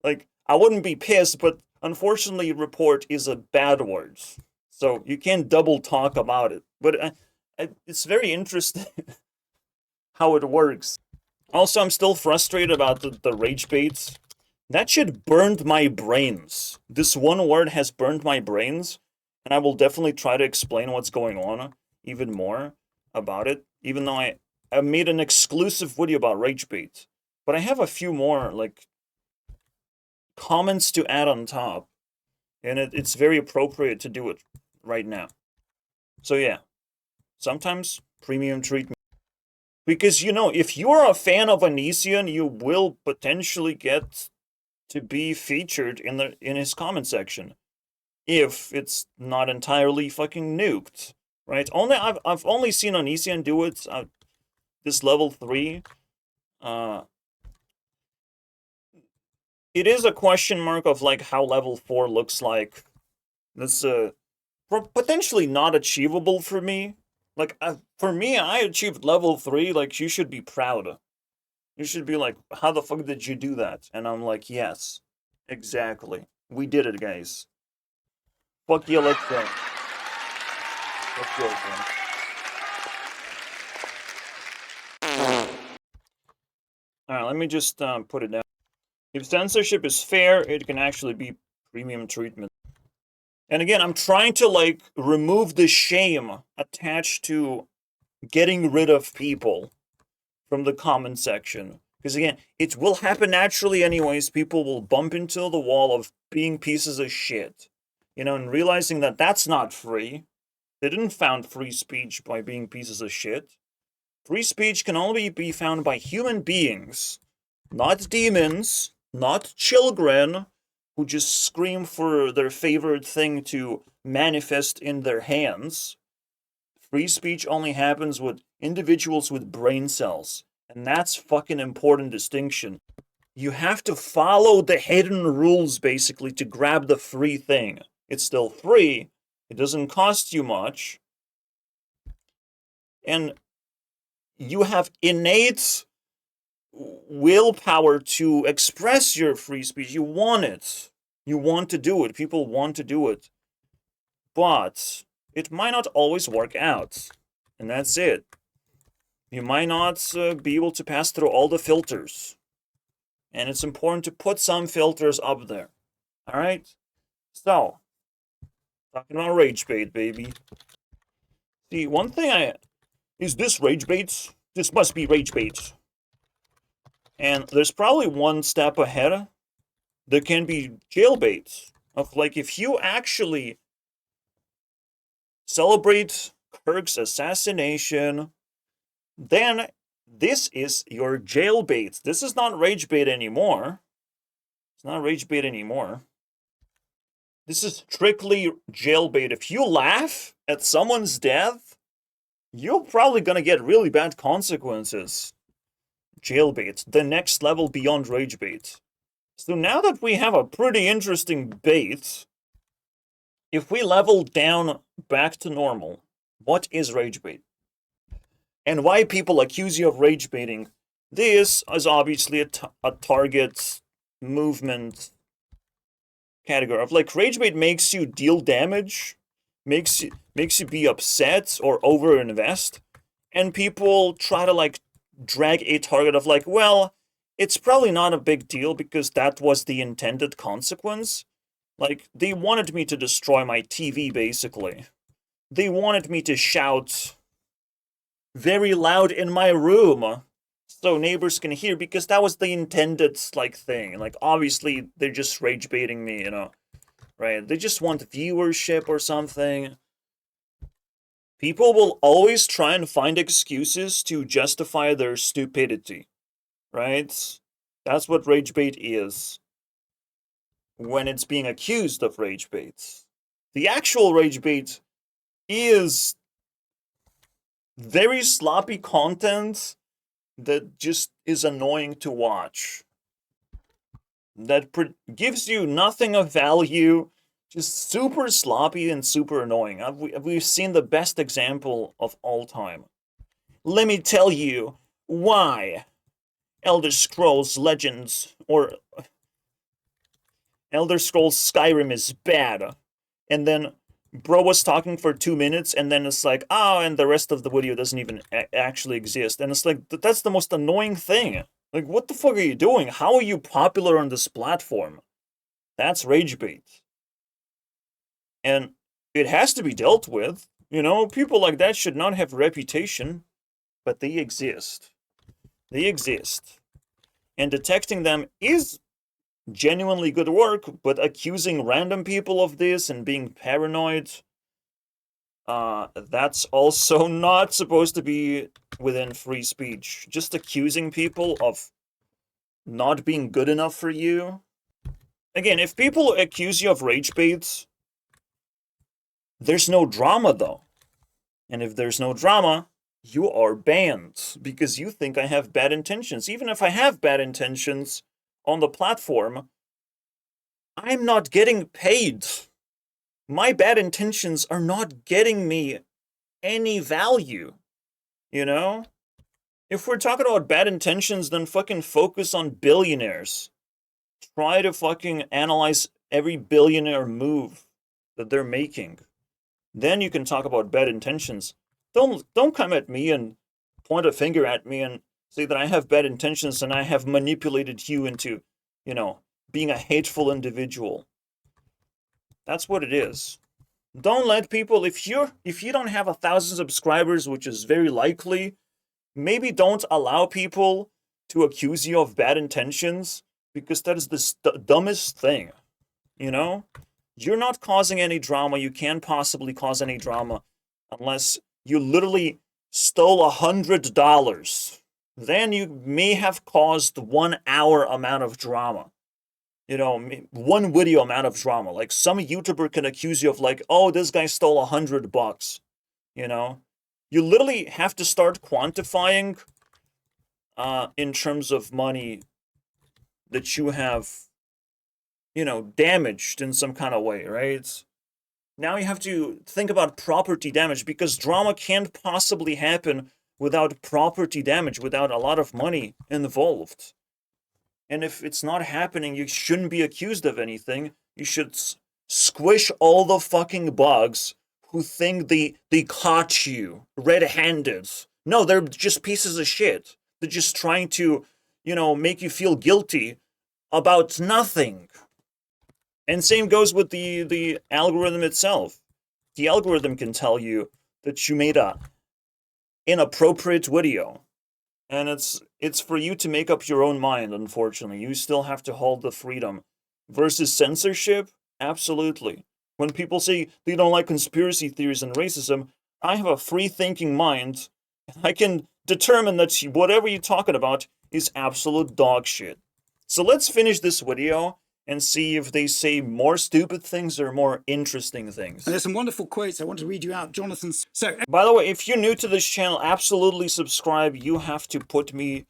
like I wouldn't be pissed, but unfortunately report is a bad word, so you can't double talk about it. But it's very interesting how it works. Also, I'm still frustrated about the rage baits. That shit burned my brains. This one word has burned my brains, and I will definitely try to explain what's going on even more about it, even though I made an exclusive video about rage bait. But I have a few more, like, comments to add on top, and it's very appropriate to do it right now. So yeah, sometimes premium treatment. Because, you know, if you're a fan of Onision, you will potentially get to be featured in his comment section. If it's not entirely fucking nuked. Right? I've only seen Onision do it this level 3. It is a question mark of like how level 4 looks like. That's potentially not achievable for me. Like, for me, I achieved level 3, like, you should be proud. You should be like, how the fuck did you do that? And I'm like, yes, exactly. We did it, guys. Fuck yeah, let's go. Let's go, man. Alright, let me just put it down. If censorship is fair, it can actually be premium treatment. And again, I'm trying to, like, remove the shame attached to getting rid of people from the comment section. Because again, it will happen naturally anyways. People will bump into the wall of being pieces of shit. You know, and realizing that that's not free. They didn't found free speech by being pieces of shit. Free speech can only be found by human beings, not demons, not children who just scream for their favorite thing to manifest in their hands. Free speech only happens with individuals with brain cells, and that's fucking important distinction. You have to follow the hidden rules, basically, to grab the free thing. It's still free, it doesn't cost you much, and you have innate willpower to express your free speech. You want it. You want to do it. People want to do it. But it might not always work out. And that's it. You might not be able to pass through all the filters. And it's important to put some filters up there. Alright? So, talking about rage bait, baby. See, one thing is this rage bait? This must be rage bait. And there's probably one step ahead. There can be jailbaits. Of like, if you actually celebrate Kirk's assassination, then this is your jailbait. This is not rage bait anymore. It's not rage bait anymore. This is strictly jailbait. If you laugh at someone's death, you're probably gonna get really bad consequences. Jailbait, the next level beyond rage bait. So now that we have a pretty interesting bait, if we level down back to normal, what is rage bait? And why people accuse you of rage baiting? This is obviously a target movement category of like rage bait makes you deal damage, makes you be upset or overinvest, and people try to like drag a target of like, well, it's probably not a big deal because that was the intended consequence. Like, they wanted me to destroy my TV, basically. They wanted me to shout very loud in my room so neighbors can hear because that was the intended, like, thing. Like, obviously, they're just rage baiting me, you know, right? They just want viewership or something. People will always try and find excuses to justify their stupidity, right? That's what rage bait is when it's being accused of rage bait. The actual rage bait is very sloppy content that just is annoying to watch. That gives you nothing of value, just super sloppy and super annoying. We've seen the best example of all time. Let me tell you why Elder Scrolls Legends or Elder Scrolls Skyrim is bad. And then bro was talking for 2 minutes, and then it's like, oh, and the rest of the video doesn't even actually exist. And it's like, that's the most annoying thing. Like, what the fuck are you doing? How are you popular on this platform? That's rage bait. And it has to be dealt with. You know, people like that should not have a reputation, but they exist. They exist. And detecting them is genuinely good work, but accusing random people of this and being paranoid, that's also not supposed to be within free speech. Just accusing people of not being good enough for you. Again, if people accuse you of rage baits, there's no drama though. And if there's no drama, you are banned because you think I have bad intentions. Even if I have bad intentions on the platform, I'm not getting paid. My bad intentions are not getting me any value, you know? If we're talking about bad intentions, then fucking focus on billionaires. Try to fucking analyze every billionaire move that they're making. Then you can talk about bad intentions. Don't come at me and point a finger at me and say that I have bad intentions and I have manipulated you into, you know, being a hateful individual. That's what it is. Don't let people, if you don't have 1,000 subscribers, which is very likely, maybe don't allow people to accuse you of bad intentions, because that is the dumbest thing, you know? You're not causing any drama. You can't possibly cause any drama unless you literally stole $100. Then you may have caused 1 hour amount of drama. You know, one video amount of drama. Like, some YouTuber can accuse you of like, oh, this guy stole $100. You know? You literally have to start quantifying in terms of money that you have, you know, damaged in some kind of way, right? Now you have to think about property damage, because drama can't possibly happen without property damage, without a lot of money involved. And if it's not happening, you shouldn't be accused of anything. You should squish all the fucking bugs who think they caught you red-handed. No, they're just pieces of shit. They're just trying to, you know, make you feel guilty about nothing. And same goes with the algorithm itself. The algorithm can tell you that you made a inappropriate video. And it's for you to make up your own mind, unfortunately. You still have to hold the freedom. Versus censorship? Absolutely. When people say they don't like conspiracy theories and racism, I have a free-thinking mind. I can determine that whatever you're talking about is absolute dog shit. So let's finish this video and see if they say more stupid things or more interesting things. And there's some wonderful quotes I want to read you out. Jonathan's. So, by the way, if you're new to this channel, absolutely subscribe. You have to put me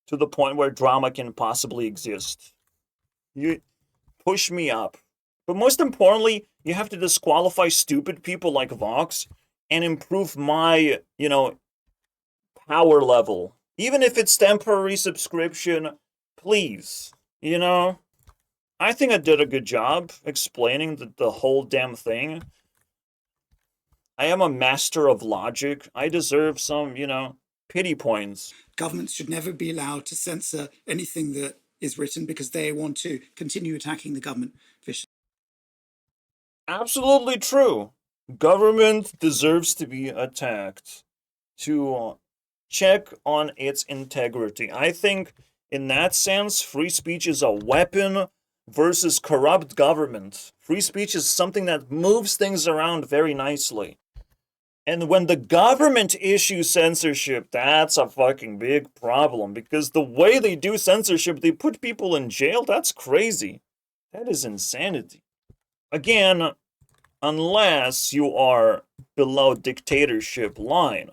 to the point where drama can possibly exist. You push me up. But most importantly, you have to disqualify stupid people like Vox and improve my, power level. Even if it's temporary subscription, please. I think I did a good job explaining the whole damn thing. I am a master of logic. I deserve some, pity points. Governments should never be allowed to censor anything that is written because they want to continue attacking the government viciously. Absolutely true. Government deserves to be attacked to check on its integrity. I think, in that sense, free speech is a weapon versus corrupt government. Free speech is something that moves things around very nicely. And when the government issues censorship, that's a fucking big problem, because the way they do censorship, they put people in jail. That's crazy. That is insanity. Again, unless you are below dictatorship line.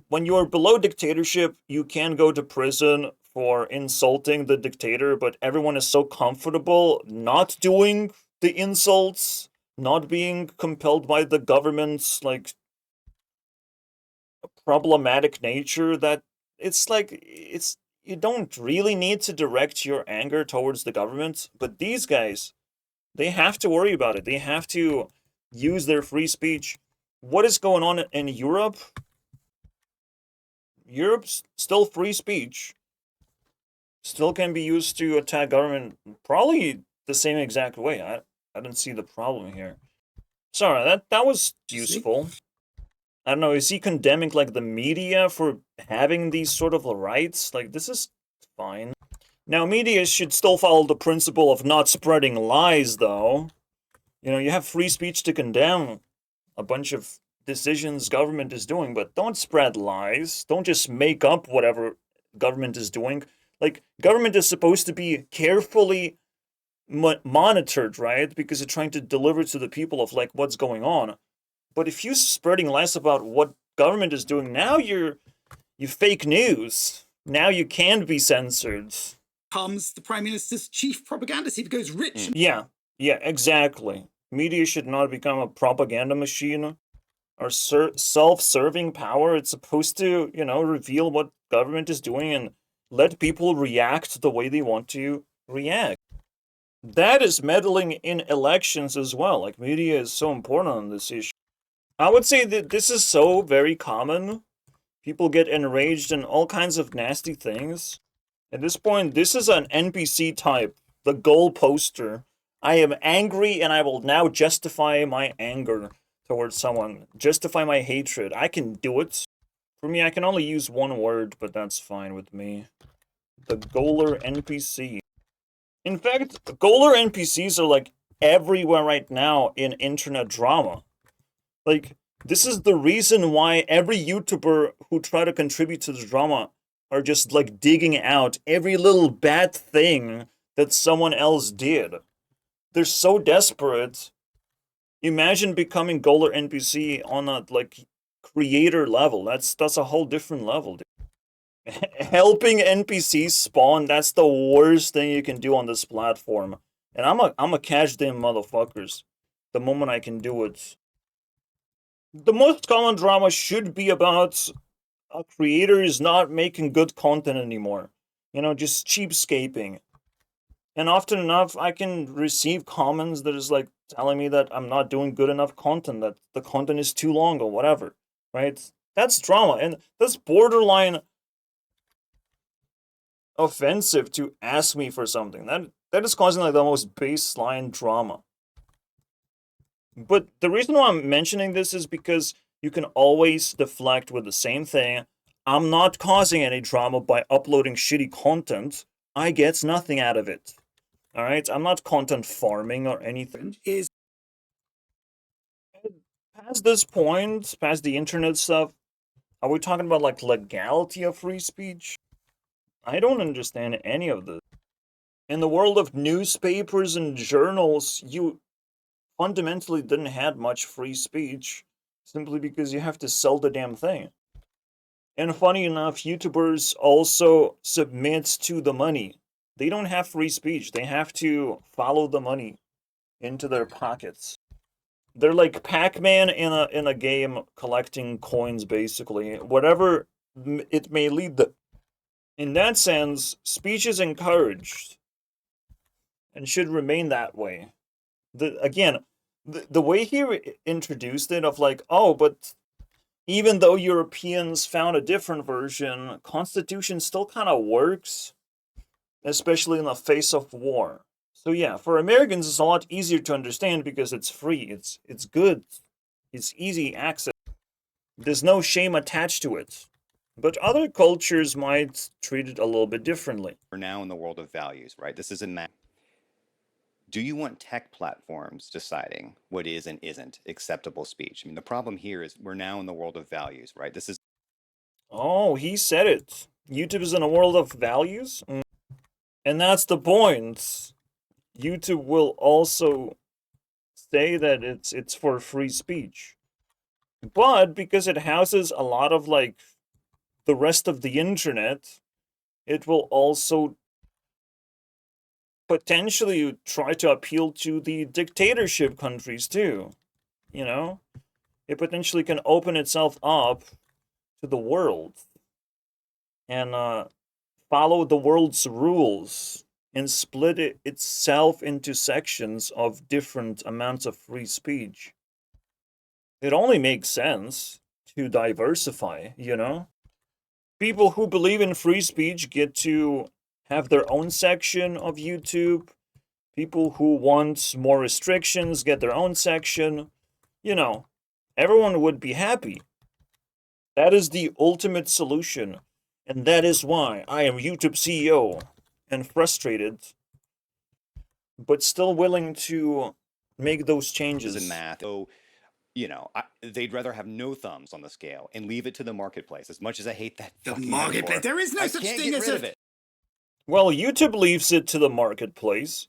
When you are below dictatorship, you can go to prison for insulting the dictator, but everyone is so comfortable not doing the insults, not being compelled by the government's problematic nature, that it's you don't really need to direct your anger towards the government. But these guys, they have to worry about it. They have to use their free speech. What is going on in Europe? Europe's still free speech. Still can be used to attack government probably the same exact way. I don't see the problem here. Sorry, that was useful. I don't know, is he condemning the media for having these sort of rights? This is fine. Now, media should still follow the principle of not spreading lies, though. You have free speech to condemn a bunch of decisions government is doing, but don't spread lies. Don't just make up whatever government is doing. Government is supposed to be carefully monitored, right? Because they're trying to deliver to the people of what's going on. But if you're spreading lies about what government is doing, now you fake news. Now you can be censored. Comes the Prime Minister's chief propagandist. He goes rich. Yeah, exactly. Media should not become a propaganda machine or self-serving power. It's supposed to, reveal what government is doing and let people react the way they want to react. That is meddling in elections as well. Media is so important on this issue. I would say that this is so very common. People get enraged in all kinds of nasty things. At this point, this is an NPC type, the goal poster. I am angry and I will now justify my anger towards someone, justify my hatred. I can do it. For me, I can only use one word, but that's fine with me. The goaler NPC. In fact, goaler NPCs are everywhere right now in internet drama. This is the reason why every YouTuber who try to contribute to the drama are just digging out every little bad thing that someone else did. They're so desperate. Imagine becoming goaler NPC on a creator level. That's a whole different level, dude. Helping NPCs spawn, that's the worst thing you can do on this platform. And I'm a catch them motherfuckers the moment I can do it. The most common drama should be about a creator is not making good content anymore. Just cheapscaping. And often enough, I can receive comments that is telling me that I'm not doing good enough content, that the content is too long or whatever, right? That's drama, and that's borderline offensive to ask me for something. That is causing the most baseline drama. But the reason why I'm mentioning this is because you can always deflect with the same thing. I'm not causing any drama by uploading shitty content. I get nothing out of it. Alright? I'm not content farming or anything. Past this point, past the internet stuff, are we talking about legality of free speech? I don't understand any of this. In the world of newspapers and journals, you fundamentally didn't have much free speech simply because you have to sell the damn thing. And funny enough, YouTubers also submit to the money. they don't have free speech. They have to follow the money into their pockets. They're like Pac-Man in a game collecting coins, basically. Whatever it may lead them. In that sense, speech is encouraged and should remain that way. The way he introduced it of like, oh, but even though Europeans found a different version, Constitution still kind of works, especially in the face of war. So yeah, for Americans, it's a lot easier to understand because it's free. It's good. It's easy access. There's no shame attached to it. But other cultures might treat it a little bit differently. We're now in the world of values, right? This is a do you want tech platforms deciding what is and isn't acceptable speech? I mean, the problem here is we're now in the world of values, right? This is Oh, he said it. YouTube is in a world of values? And that's the point. YouTube will also say that it's for free speech. But because it houses a lot of like the rest of the internet, it will also potentially try to appeal to the dictatorship countries too. You know? It potentially can open itself up to the world and follow the world's rules and split itself into sections of different amounts of free speech. It only makes sense to diversify, you know? People who believe in free speech get to have their own section of YouTube. People who want more restrictions get their own section. You know, everyone would be happy. That is the ultimate solution. And that is why I am YouTube CEO and frustrated, but still willing to make those changes. in math. So, they'd rather have no thumbs on the scale and leave it to the marketplace. As much as I hate that The fucking marketplace. metaphor, There is no I such can't thing get as rid a of it. Well, YouTube leaves it to the marketplace,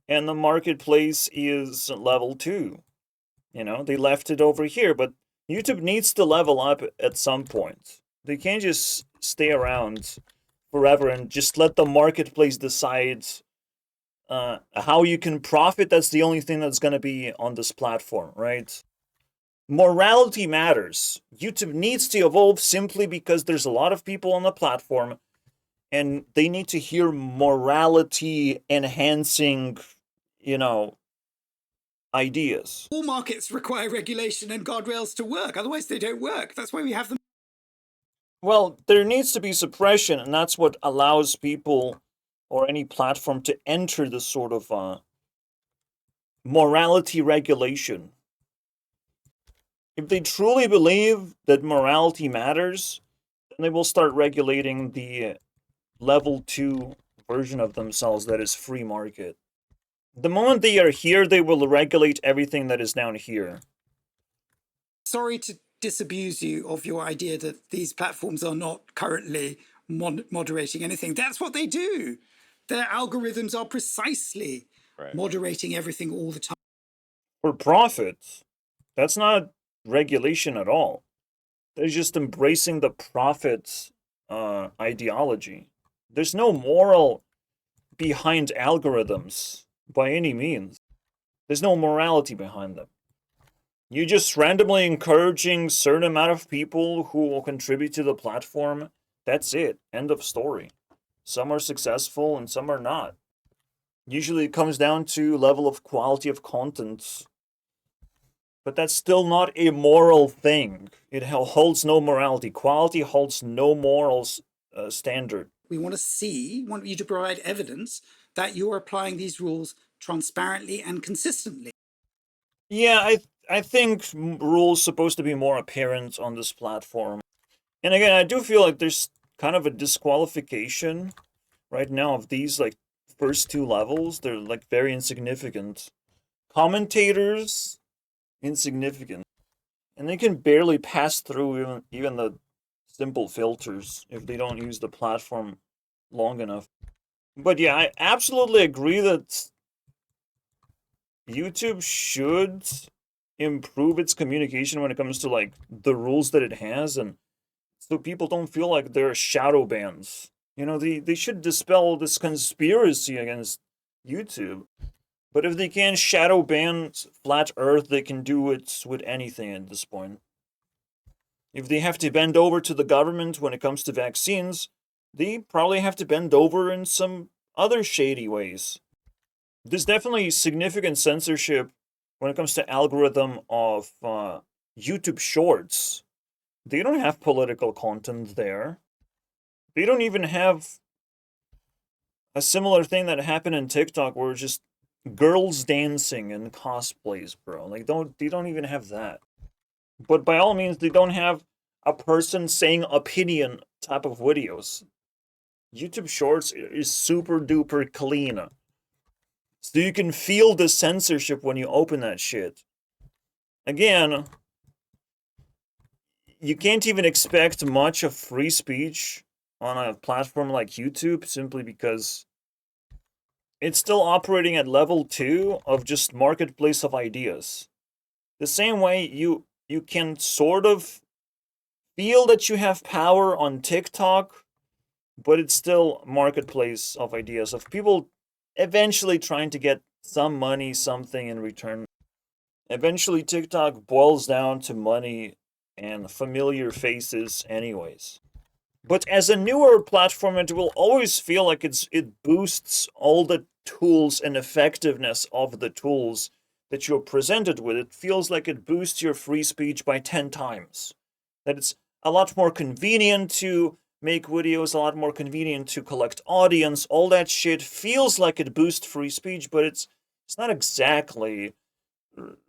and the marketplace is level 2. You know, they left it over here, but YouTube needs to level up at some point. They can't just stay around forever and just let the marketplace decide how you can profit. That's the only thing that's going to be on this platform, right? Morality matters. YouTube needs to evolve simply because there's a lot of people on the platform and they need to hear morality enhancing, ideas. All markets require regulation and guardrails to work. Otherwise, they don't work. That's why we have them. Well, there needs to be suppression, and that's what allows people or any platform to enter this sort of morality regulation. If they truly believe that morality matters, then they will start regulating the level 2 version of themselves that is free market. The moment they are here, they will regulate everything that is down here. Sorry to disabuse you of your idea that these platforms are not currently moderating anything. That's what they do. Their algorithms are precisely moderating everything all the time. For profit. That's not regulation at all. They're just embracing the profit ideology. There's no moral behind algorithms by any means. There's no morality behind them. You're just randomly encouraging certain amount of people who will contribute to the platform. That's it. End of story. Some are successful and some are not. Usually it comes down to level of quality of content. But that's still not a moral thing. It holds no morality. Quality holds no moral standard. We want you to provide evidence that you're applying these rules transparently and consistently. Yeah, I think rules supposed to be more apparent on this platform. And again, I do feel like there's kind of a disqualification right now of these like first 2 levels. They're like very insignificant. Commentators, insignificant. And they can barely pass through even the simple filters if they don't use the platform long enough. But yeah, I absolutely agree that YouTube should improve its communication when it comes to like the rules that it has, and so people don't feel like they're shadow bans. You know, they should dispel this conspiracy against YouTube. But if they can shadow ban Flat Earth, they can do it with anything at this point. If they have to bend over to the government when it comes to vaccines, they probably have to bend over in some other shady ways. There's definitely significant censorship when it comes to algorithm of YouTube Shorts. They don't have political content there. They don't even have a similar thing that happened in TikTok where it's just girls dancing and cosplays, bro. Like, they don't even have that. But by all means, they don't have a person saying opinion type of videos. YouTube Shorts is super duper clean. So you can feel the censorship when you open that shit. Again, you can't even expect much of free speech on a platform like YouTube simply because it's still operating at level 2 of just marketplace of ideas. The same way you can sort of feel that you have power on TikTok, but it's still marketplace of ideas, of people eventually trying to get some money, something in return. Eventually, TikTok boils down to money and familiar faces anyways. But as a newer platform, it will always feel like it boosts all the tools and effectiveness of the tools that you're presented with. It feels like it boosts your free speech by 10 times. That it's a lot more convenient to make videos, a lot more convenient to collect audience. All that shit feels like it boosts free speech, but it's not exactly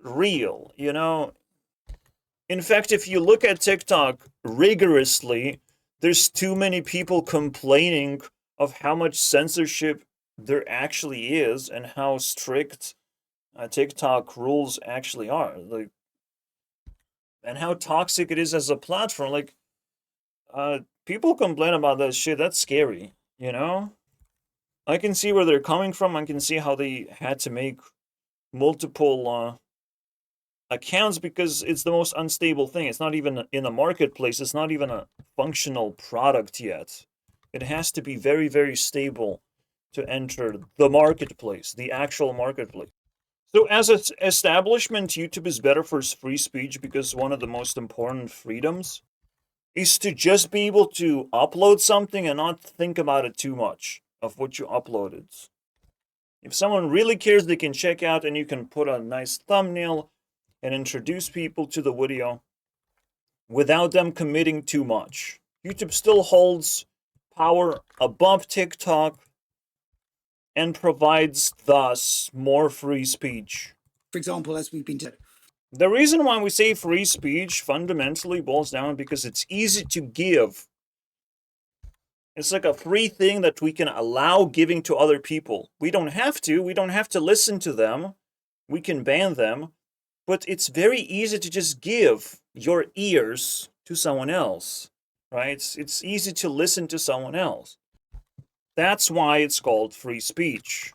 real, you know? In fact, if you look at TikTok rigorously, there's too many people complaining of how much censorship there actually is and how strict TikTok rules actually are. Like, and how toxic it is as a platform. Like, people complain about that shit. That's scary, you know? I can see where they're coming from. I can see how they had to make multiple accounts because it's the most unstable thing. It's not even in a marketplace. It's not even a functional product yet. It has to be very, very stable to enter the marketplace, the actual marketplace. So as an establishment, YouTube is better for free speech because one of the most important freedoms is to just be able to upload something and not think about it too much of what you uploaded. If someone really cares, they can check out and you can put a nice thumbnail and introduce people to the video without them committing too much. YouTube still holds power above TikTok and provides thus more free speech. For example, as we've been doing. The reason why we say free speech fundamentally boils down because it's easy to give. It's like a free thing that we can allow giving to other people. We don't have to. We don't have to listen to them. We can ban them. But it's very easy to just give your ears to someone else, right? It's easy to listen to someone else. That's why it's called free speech.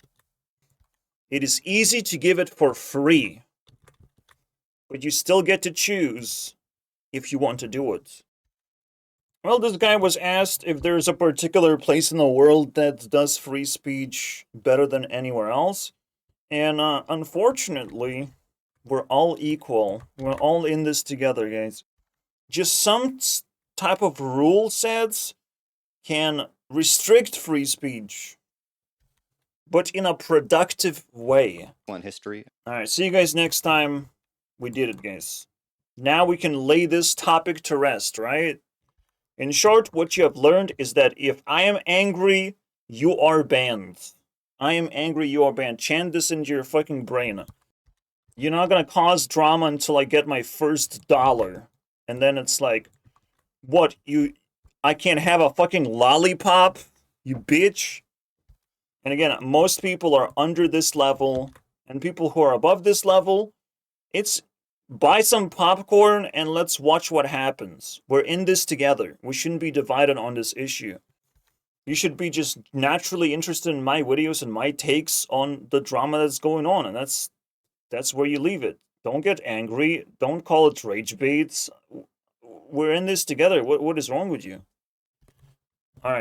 It is easy to give it for free, but you still get to choose if you want to do it. Well, this guy was asked if there's a particular place in the world that does free speech better than anywhere else. And unfortunately, we're all equal. We're all in this together, guys. Just some type of rule sets can restrict free speech, but in a productive way. History. Alright, see you guys next time. We did it, guys. Now we can lay this topic to rest, right? In short, what you have learned is that if I am angry, you are banned. I am angry, you are banned. Chant this into your fucking brain. You're not gonna cause drama until I get my first $1. And then it's like, what, I can't have a fucking lollipop? You bitch? And again, most people are under this level, and people who are above this level, it's buy some popcorn and let's watch what happens. We're in this together. We shouldn't be divided on this issue. You should be just naturally interested in my videos and my takes on the drama that's going on, and that's where you leave it. Don't get angry. Don't call it rage baits. We're in this together. What is wrong with you? All right.